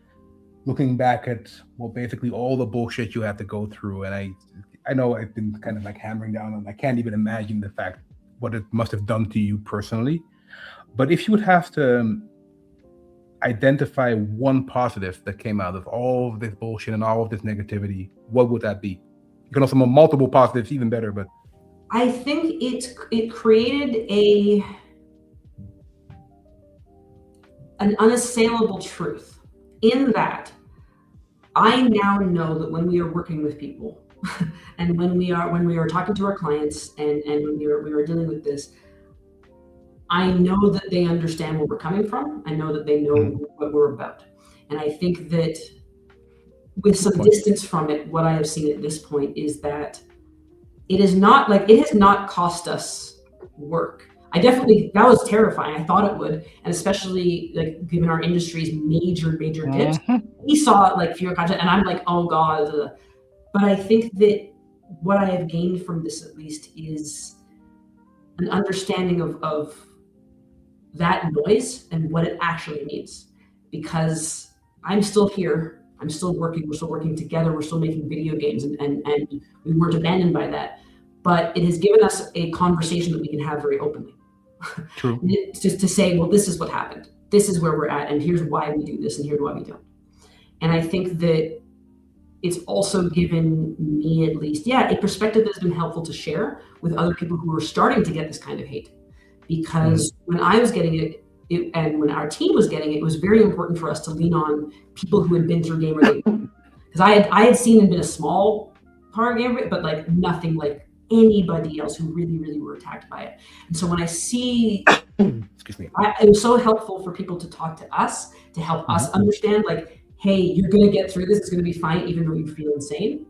looking back at basically all the bullshit you had to go through, and I know I've been kind of like hammering down on. I can't even imagine the fact what it must have done to you personally. But if you would have to identify one positive that came out of all of this bullshit and all of this negativity, what would that be? You can also have multiple positives, even better. But I think it created an unassailable truth in that I now know that when we are working with people and when we are talking to our clients and when we are dealing with this, I know that they understand where we're coming from. I know that they know what we're about. And I think that with some distance from it, what I have seen at this point is that it has not cost us work. That was terrifying. I thought it would, and especially like given our industry's major dips, we saw like fewer content, and I'm like, oh god. But I think that what I have gained from this at least is an understanding of that noise and what it actually means. Because I'm still here, I'm still working, we're still working together, we're still making video games, and we weren't abandoned by that. But it has given us a conversation that we can have very openly. True. Just to say, well, this is what happened. This is where we're at, and here's why we do this, and here's why we don't. And I think that it's also given me at least, a perspective that's been helpful to share with other people who are starting to get this kind of hate. Because when I was getting it, and when our team was getting it, it was very important for us to lean on people who had been through Gamergate. Because I had seen and been a small part of Gamergate, but like nothing like anybody else who really were attacked by it. And so when I see, excuse me, it was so helpful for people to talk to us, to help us understand, like, hey, you're going to get through this. It's going to be fine, even though you feel insane.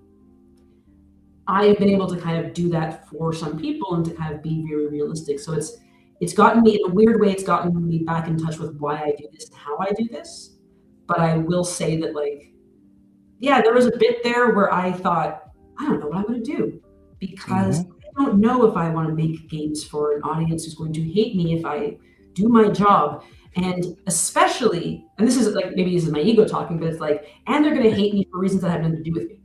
I've been able to kind of do that for some people and to kind of be very realistic. So it's gotten me, in a weird way, it's gotten me back in touch with why I do this and how I do this. But I will say that, like, there was a bit there where I thought, I don't know what I'm going to do, because I don't know if I want to make games for an audience who's going to hate me if I do my job. And especially, and this is like, maybe this is my ego talking, but it's like, and they're going to hate me for reasons that have nothing to do with me.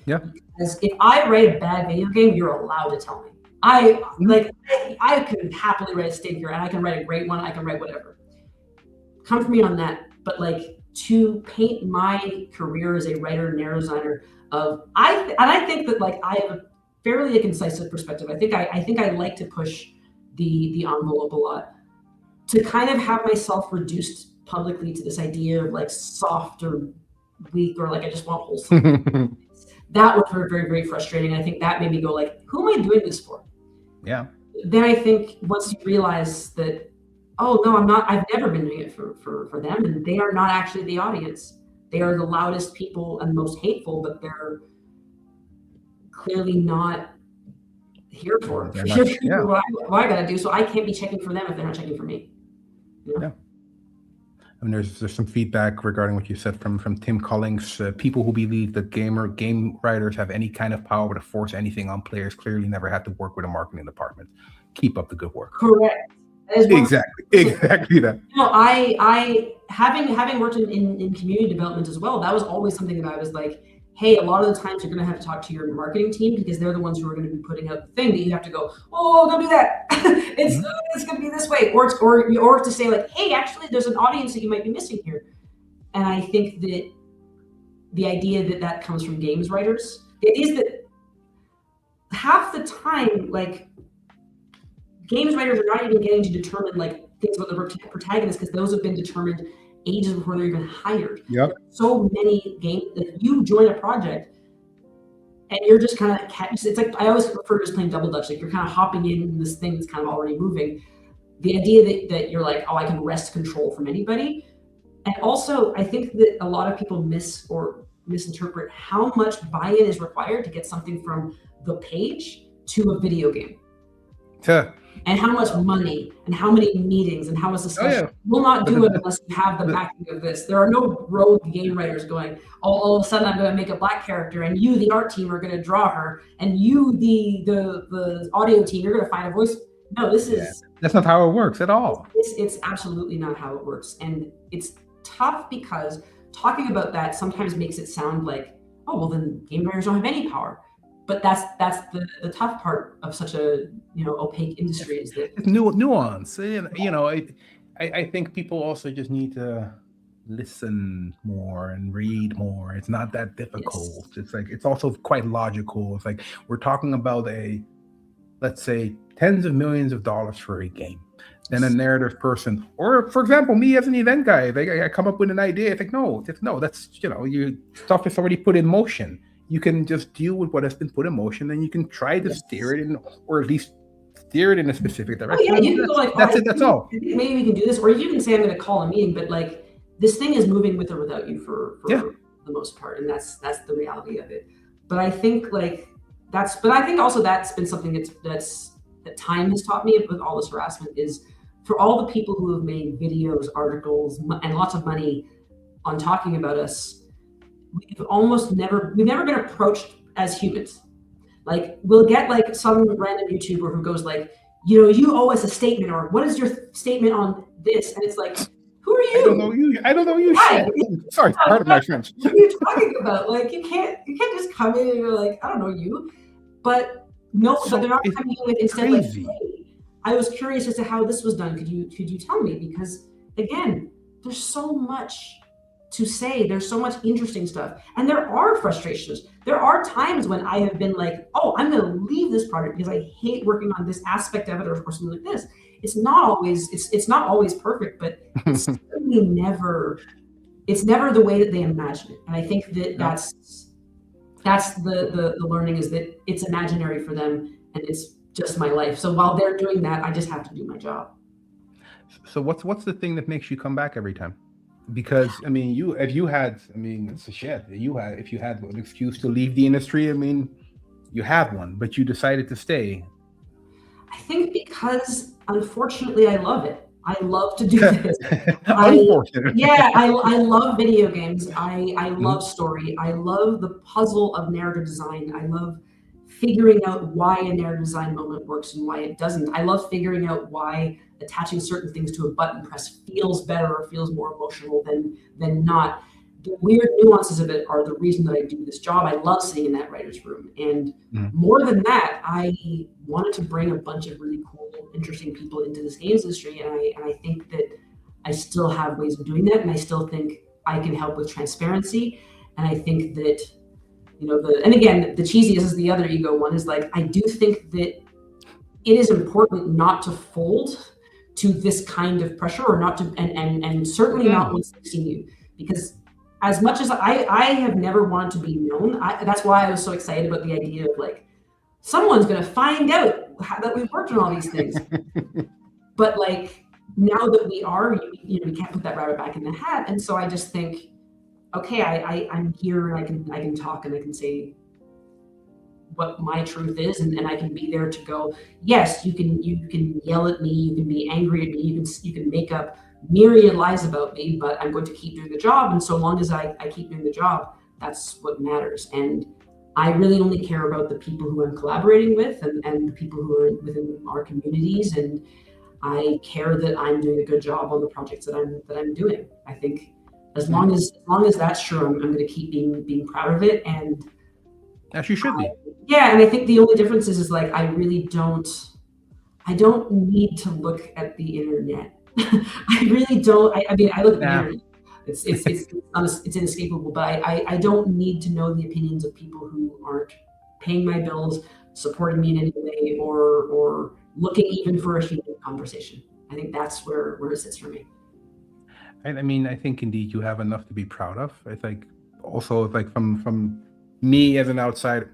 Yeah. Because if I write a bad video game, you're allowed to tell me. I could happily write a stinker, and I can write a great one. I can write whatever. Come for me on that. But like, to paint my career as a writer and narrative designer I think that like I have a fairly incisive perspective. I think I like to push the envelope a lot, to kind of have myself reduced publicly to this idea of like soft or weak, or like I just want wholesome. That was very, very, very frustrating. I think that made me go like, who am I doing this for? Yeah. Then I think once you realize that, oh no, I'm not, I've never been doing it for them, and they are not actually the audience. They are the loudest people and most hateful, but they're clearly not here for Yeah. what I gotta do. So I can't be checking for them if they're not checking for me. You know? Yeah. I mean, there's some feedback regarding what you said from Tim Collings. People who believe that game writers have any kind of power to force anything on players clearly never had to work with a marketing department. Keep up the good work. Correct. Exactly that. You know, I having worked in community development as well, that was always something that I was like, hey, a lot of the times you're going to have to talk to your marketing team, because they're the ones who are going to be putting out the thing that you have to go, oh, don't do that. It's going to be this way. Or to say like, hey, actually, there's an audience that you might be missing here. And I think that the idea that comes from games writers, it is that half the time, like, games writers are not even getting to determine like things about the protagonists, because those have been determined ages before they're even hired. Yep. So many games that you join a project and you're just kind of it's like, I always refer to as playing double dutch, like you're kind of hopping in this thing that's kind of already moving. The idea that you're like, oh, I can wrest control from anybody. And also I think that a lot of people misinterpret how much buy-in is required to get something from the page to a video game. And how much money and how many meetings and how much discussion. We'll not do it unless you have the backing of this. There are no rogue game writers going, all of a sudden I'm going to make a black character, and you, the art team, are going to draw her, and you, the audio team, you're going to find a voice. No, that's not how it works at all. It's absolutely not how it works. And it's tough because talking about that sometimes makes it sound like, oh, well, then game writers don't have any power. But that's the tough part of such a opaque industry, is that it's nuance. I think people also just need to listen more and read more. It's not that difficult. Yes. It's like, it's also quite logical. It's like we're talking about let's say tens of millions of dollars for a game. Then a narrative person, or for example, me as an event guy, I come up with an idea. It's like, no, that's your stuff is already put in motion. You can just deal with what has been put in motion, and you can try to steer it in, or at least steer it in a specific direction. Oh, yeah, you can go like, that's it. That's all. Maybe we can do this, or you can say, I'm going to call a meeting, but like this thing is moving with or without you for the most part, and that's the reality of it. But I think also that's been something that time has taught me with all this harassment, is for all the people who have made videos, articles, and lots of money on talking about us. We've never been approached as humans. Like, we'll get like some random YouTuber who goes like, you owe us a statement, or what is your statement on this? And it's like, who are you? I don't know you. Shit. Sorry, pardon my French. What are you talking about? Like, you can't just come in and you're like, I don't know you. But no, so they're not coming in with instead like, hey, I was curious as to how this was done. Could you tell me? Because again, there's so much to say. There's so much interesting stuff, and there are frustrations. There are times when I have been like, oh, I'm going to leave this project because I hate working on this aspect of it, or something like this. It's not always perfect, but it's certainly never the way that they imagine it. And I think that that's the learning, is that it's imaginary for them, and it's just my life. So while they're doing that, I just have to do my job. So what's the thing that makes you come back every time? Because if you had an excuse to leave the industry, you have one, but you decided to stay. I think because unfortunately I love it. I love to do this. I love video games. I love story. I love the puzzle of narrative design. I love figuring out why a narrative design moment works and why it doesn't. I love figuring out why attaching certain things to a button press feels better or feels more emotional than not. The weird nuances of it are the reason that I do this job. I love sitting in that writer's room. And more than that, I wanted to bring a bunch of really cool, interesting people into this games industry. And I think that I still have ways of doing that. And I still think I can help with transparency. And I think that and again, the cheesiest is the other ego one is like, I do think that it is important not to fold to this kind of pressure, or not to, and certainly not once they've seen you, because as much as I have never wanted to be known, that's why I was so excited about the idea of like, someone's going to find out that we've worked on all these things. But like, now that we are, we can't put that rabbit back in the hat. And so I just think, okay, I'm here, and I can talk, and I can say what my truth is, and I can be there to go, yes, you can yell at me, you can be angry at me, you can make up myriad lies about me, but I'm going to keep doing the job. And so long as I keep doing the job, that's what matters. And I really only care about the people who I'm collaborating with, and the people who are within our communities, and I care that I'm doing a good job on the projects that I'm doing. I think as long as that's true, I'm going to keep being proud of it. And as you should be. Yeah, and I think the only difference is like, I don't need to look at the internet. I really don't. I mean, I look at the internet. It's inescapable, but I don't need to know the opinions of people who aren't paying my bills, supporting me in any way, or looking even for a human conversation. I think that's where it sits for me. I mean, I think indeed you have enough to be proud of. I think also, like, from me as an outsider,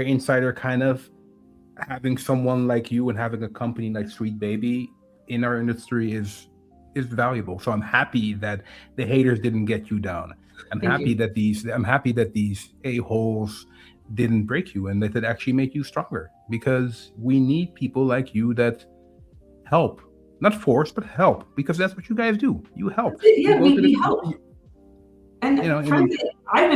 insider, kind of having someone like you and having a company like Sweet Baby in our industry is valuable. So I'm happy that the haters didn't get you down. I'm happy that these a-holes didn't break you, and that it actually made you stronger, because we need people like you that help, not force, but help, because that's what you guys do. You help. Yeah, we help. And frankly, I've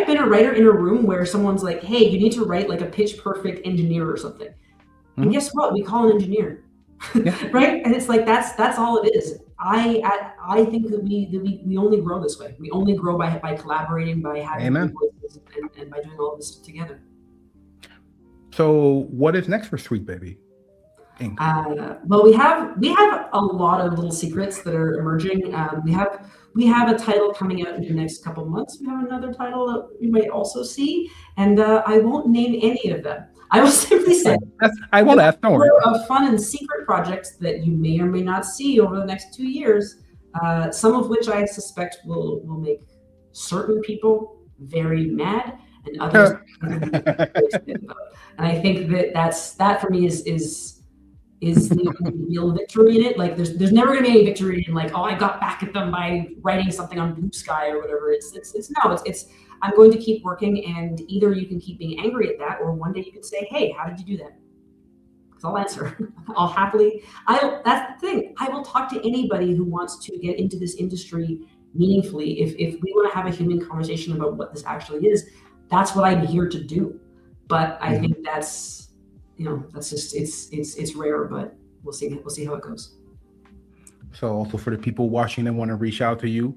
been a writer in a room where someone's like, hey, you need to write like a pitch perfect engineer or something. And guess what? We call an engineer. Right? And it's like, that's all it is. I think that we only grow this way. We only grow by collaborating, by having voices, and by doing all of this together. So what is next for Sweet Baby Inc.? Well, we have a lot of little secrets that are emerging. We have a title coming out in the next couple of months. We have another title that you might also see, and I won't name any of them. I will simply say I won't ask. Don't worry. Of fun and secret projects that you may or may not see over the next 2 years. Some of which I suspect will make certain people very mad, and others very excited about. And I think that for me is the only real victory in it. Like there's never gonna be any victory in like, oh, I got back at them by writing something on Blue Sky or whatever. It's I'm going to keep working, and either you can keep being angry at that, or one day you can say, hey, how did you do that? Because I'll answer. I'll happily. That's the thing. I will talk to anybody who wants to get into this industry meaningfully. If we want to have a human conversation about what this actually is, that's what I'm here to do. But I think that's just it's rare, but we'll see how it goes. So also for the people watching that want to reach out to you,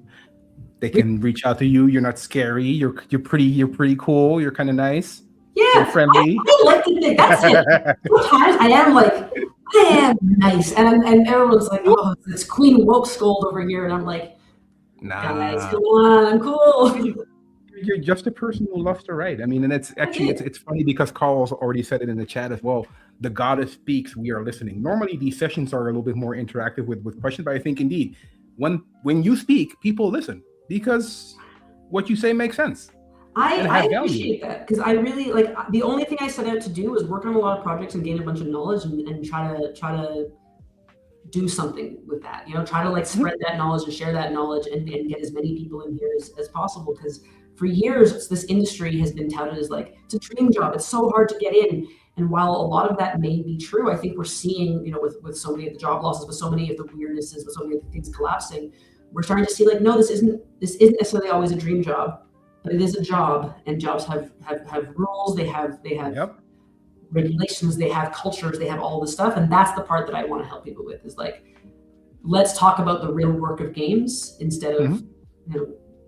they can reach out to you. You're not scary. You're pretty cool. You're kind of nice. Yeah, you're friendly. I like to think that's it. Sometimes I am nice, and everyone's like, oh, it's Queen Woke scold over here, and I'm like, nah, guys, come on, I'm cool. You're just a person who loves to write. I mean, and it's actually it's funny because Carl's already said it in the chat as well. The goddess speaks, we are listening. Normally these sessions are a little bit more interactive with questions, but I think indeed when you speak, people listen because what you say makes sense. I appreciate that, because I really like, the only thing I set out to do was work on a lot of projects and gain a bunch of knowledge and try to do something with that, try to like spread that knowledge and share that knowledge and get as many people in here as possible. Because for years, this industry has been touted as like, it's a dream job. It's so hard to get in. And while a lot of that may be true, I think we're seeing, with so many of the job losses, with so many of the weirdnesses, with so many of the things collapsing, we're starting to see like, no, this isn't necessarily always a dream job, but it is a job, and jobs have rules. They have regulations. They have cultures. They have all this stuff, and that's the part that I want to help people with. Is like, let's talk about the real work of games instead of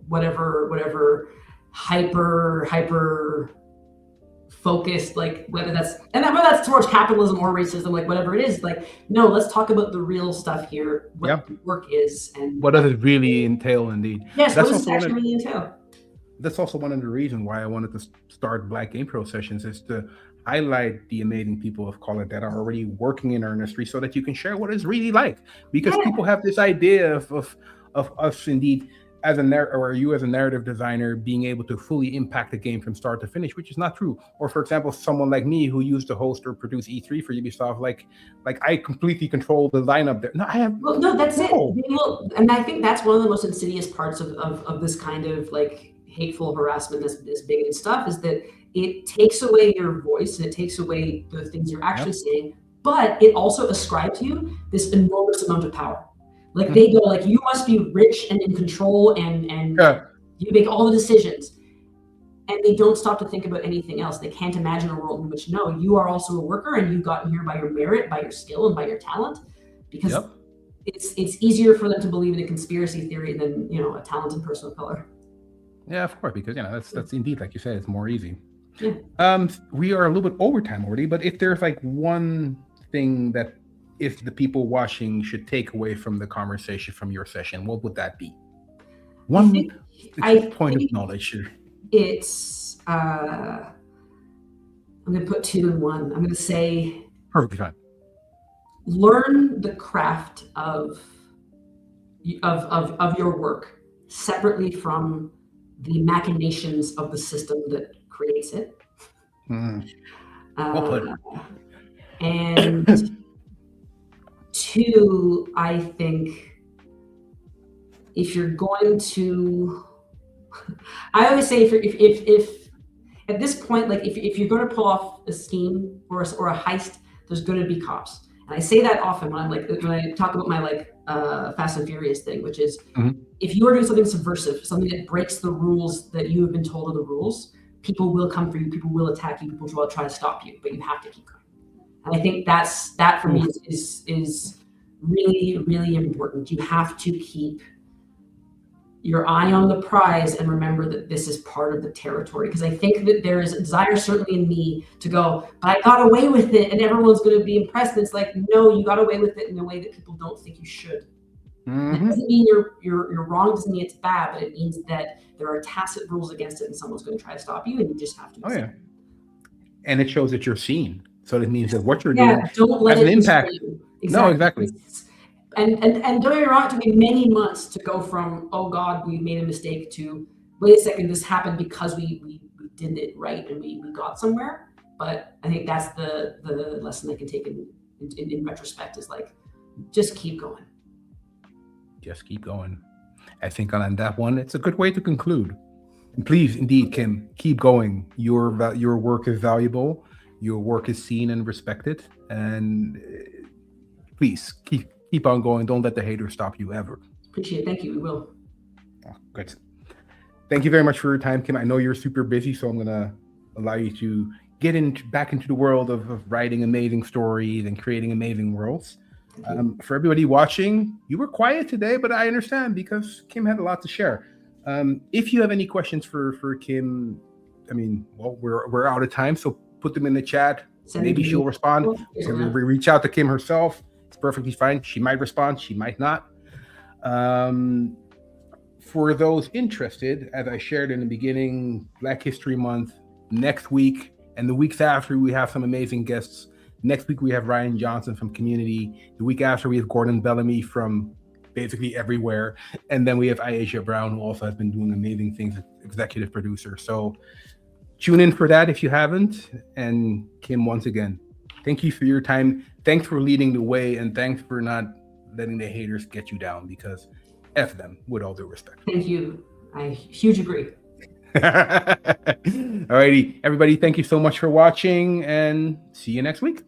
whatever hyper focused, like whether that's towards capitalism or racism, like whatever it is, like, no, let's talk about the real stuff here, what work is, and what does it really entail. Indeed, yes, what does it actually really entail. that's also one of the reasons why I wanted to start Black Game Pro sessions, is to highlight the amazing people of color that are already working in our industry, so that you can share what it's really like. Because Yeah. people have this idea of us indeed as a or you as a narrative designer being able to fully impact the game from start to finish, which is not true. Or for example, someone like me who used to host or produce E3 for Ubisoft, like I completely control the lineup there. No, I have Well, no, that's it. no. They will, and I think that's one of the most insidious parts of this kind of like hateful harassment, this bigoted stuff, is that it takes away your voice and it takes away the things you're actually saying, but it also ascribes you this enormous amount of power. Like they go like, you must be rich and in control and Yeah. you make all the decisions. And they don't stop to think about anything else. They can't imagine a world in which, no, you are also a worker and you've gotten here by your merit, by your skill, and by your talent. Because it's easier for them to believe in a conspiracy theory than, you know, a talented person of color. Yeah, of course, because, you know, that's indeed, like you said, it's more easy. Yeah. We are a little bit over time already, but if there's like one thing that if the people watching should take away from the conversation from your session, what would that be? One point of knowledge. It's I'm gonna put two in one. I'm gonna say perfectly fine. Learn the craft of your work separately from the machinations of the system that creates it. Well put. And two, I think if you're going to, I always say if at this point, like if you're going to pull off a scheme or a heist, there's going to be cops. And I say that often when I talk about my Fast and Furious thing, which is if you are doing something subversive, something that breaks the rules that you have been told are the rules, people will come for you, people will attack you, people will try to stop you, but you have to keep going. And I think that for me is really, really important. You have to keep your eye on the prize and remember that this is part of the territory. Because I think that there is a desire, certainly in me, to go, but I got away with it and everyone's going to be impressed. And it's like, no, you got away with it in a way that people don't think you should. That doesn't mean you're wrong, doesn't mean it's bad, but it means that there are tacit rules against it and someone's going to try to stop you and you just have to. Oh, yeah. And it shows that you're seen. So it means that what you're doing don't let has it an impact. Exactly. No, exactly. And don't get me wrong, it took me many months to go from, oh God, we made a mistake, to wait a second, this happened because we did it right and we got somewhere. But I think that's the lesson I can take in retrospect, is like, just keep going. Just keep going. I think on that one, it's a good way to conclude. And please, indeed, Kim, keep going. Your work is valuable. Your work is seen and respected. And please keep on going. Don't let the haters stop you ever. Appreciate it. Thank you. We will. Oh, good. Thank you very much for your time, Kim. I know you're super busy, so I'm going to allow you to get back into the world of writing amazing stories and creating amazing worlds. For everybody watching, you were quiet today, but I understand because Kim had a lot to share. If you have any questions for Kim, I mean, well, we're out of time, so put them in the chat. Maybe she'll respond. So we reach out to Kim herself. It's perfectly fine. She might respond. She might not. For those interested, as I shared in the beginning, Black History Month next week and the weeks after, we have some amazing guests. Next week, we have Ryan Johnson from Community. The week after, we have Gordon Bellamy from basically everywhere. And then we have Aisha Brown, who also has been doing amazing things as executive producer. So tune in for that if you haven't. And Kim, once again, thank you for your time. Thanks for leading the way, and thanks for not letting the haters get you down, because F them, with all due respect. Thank you. I huge agree. Alrighty, everybody, thank you so much for watching, and see you next week.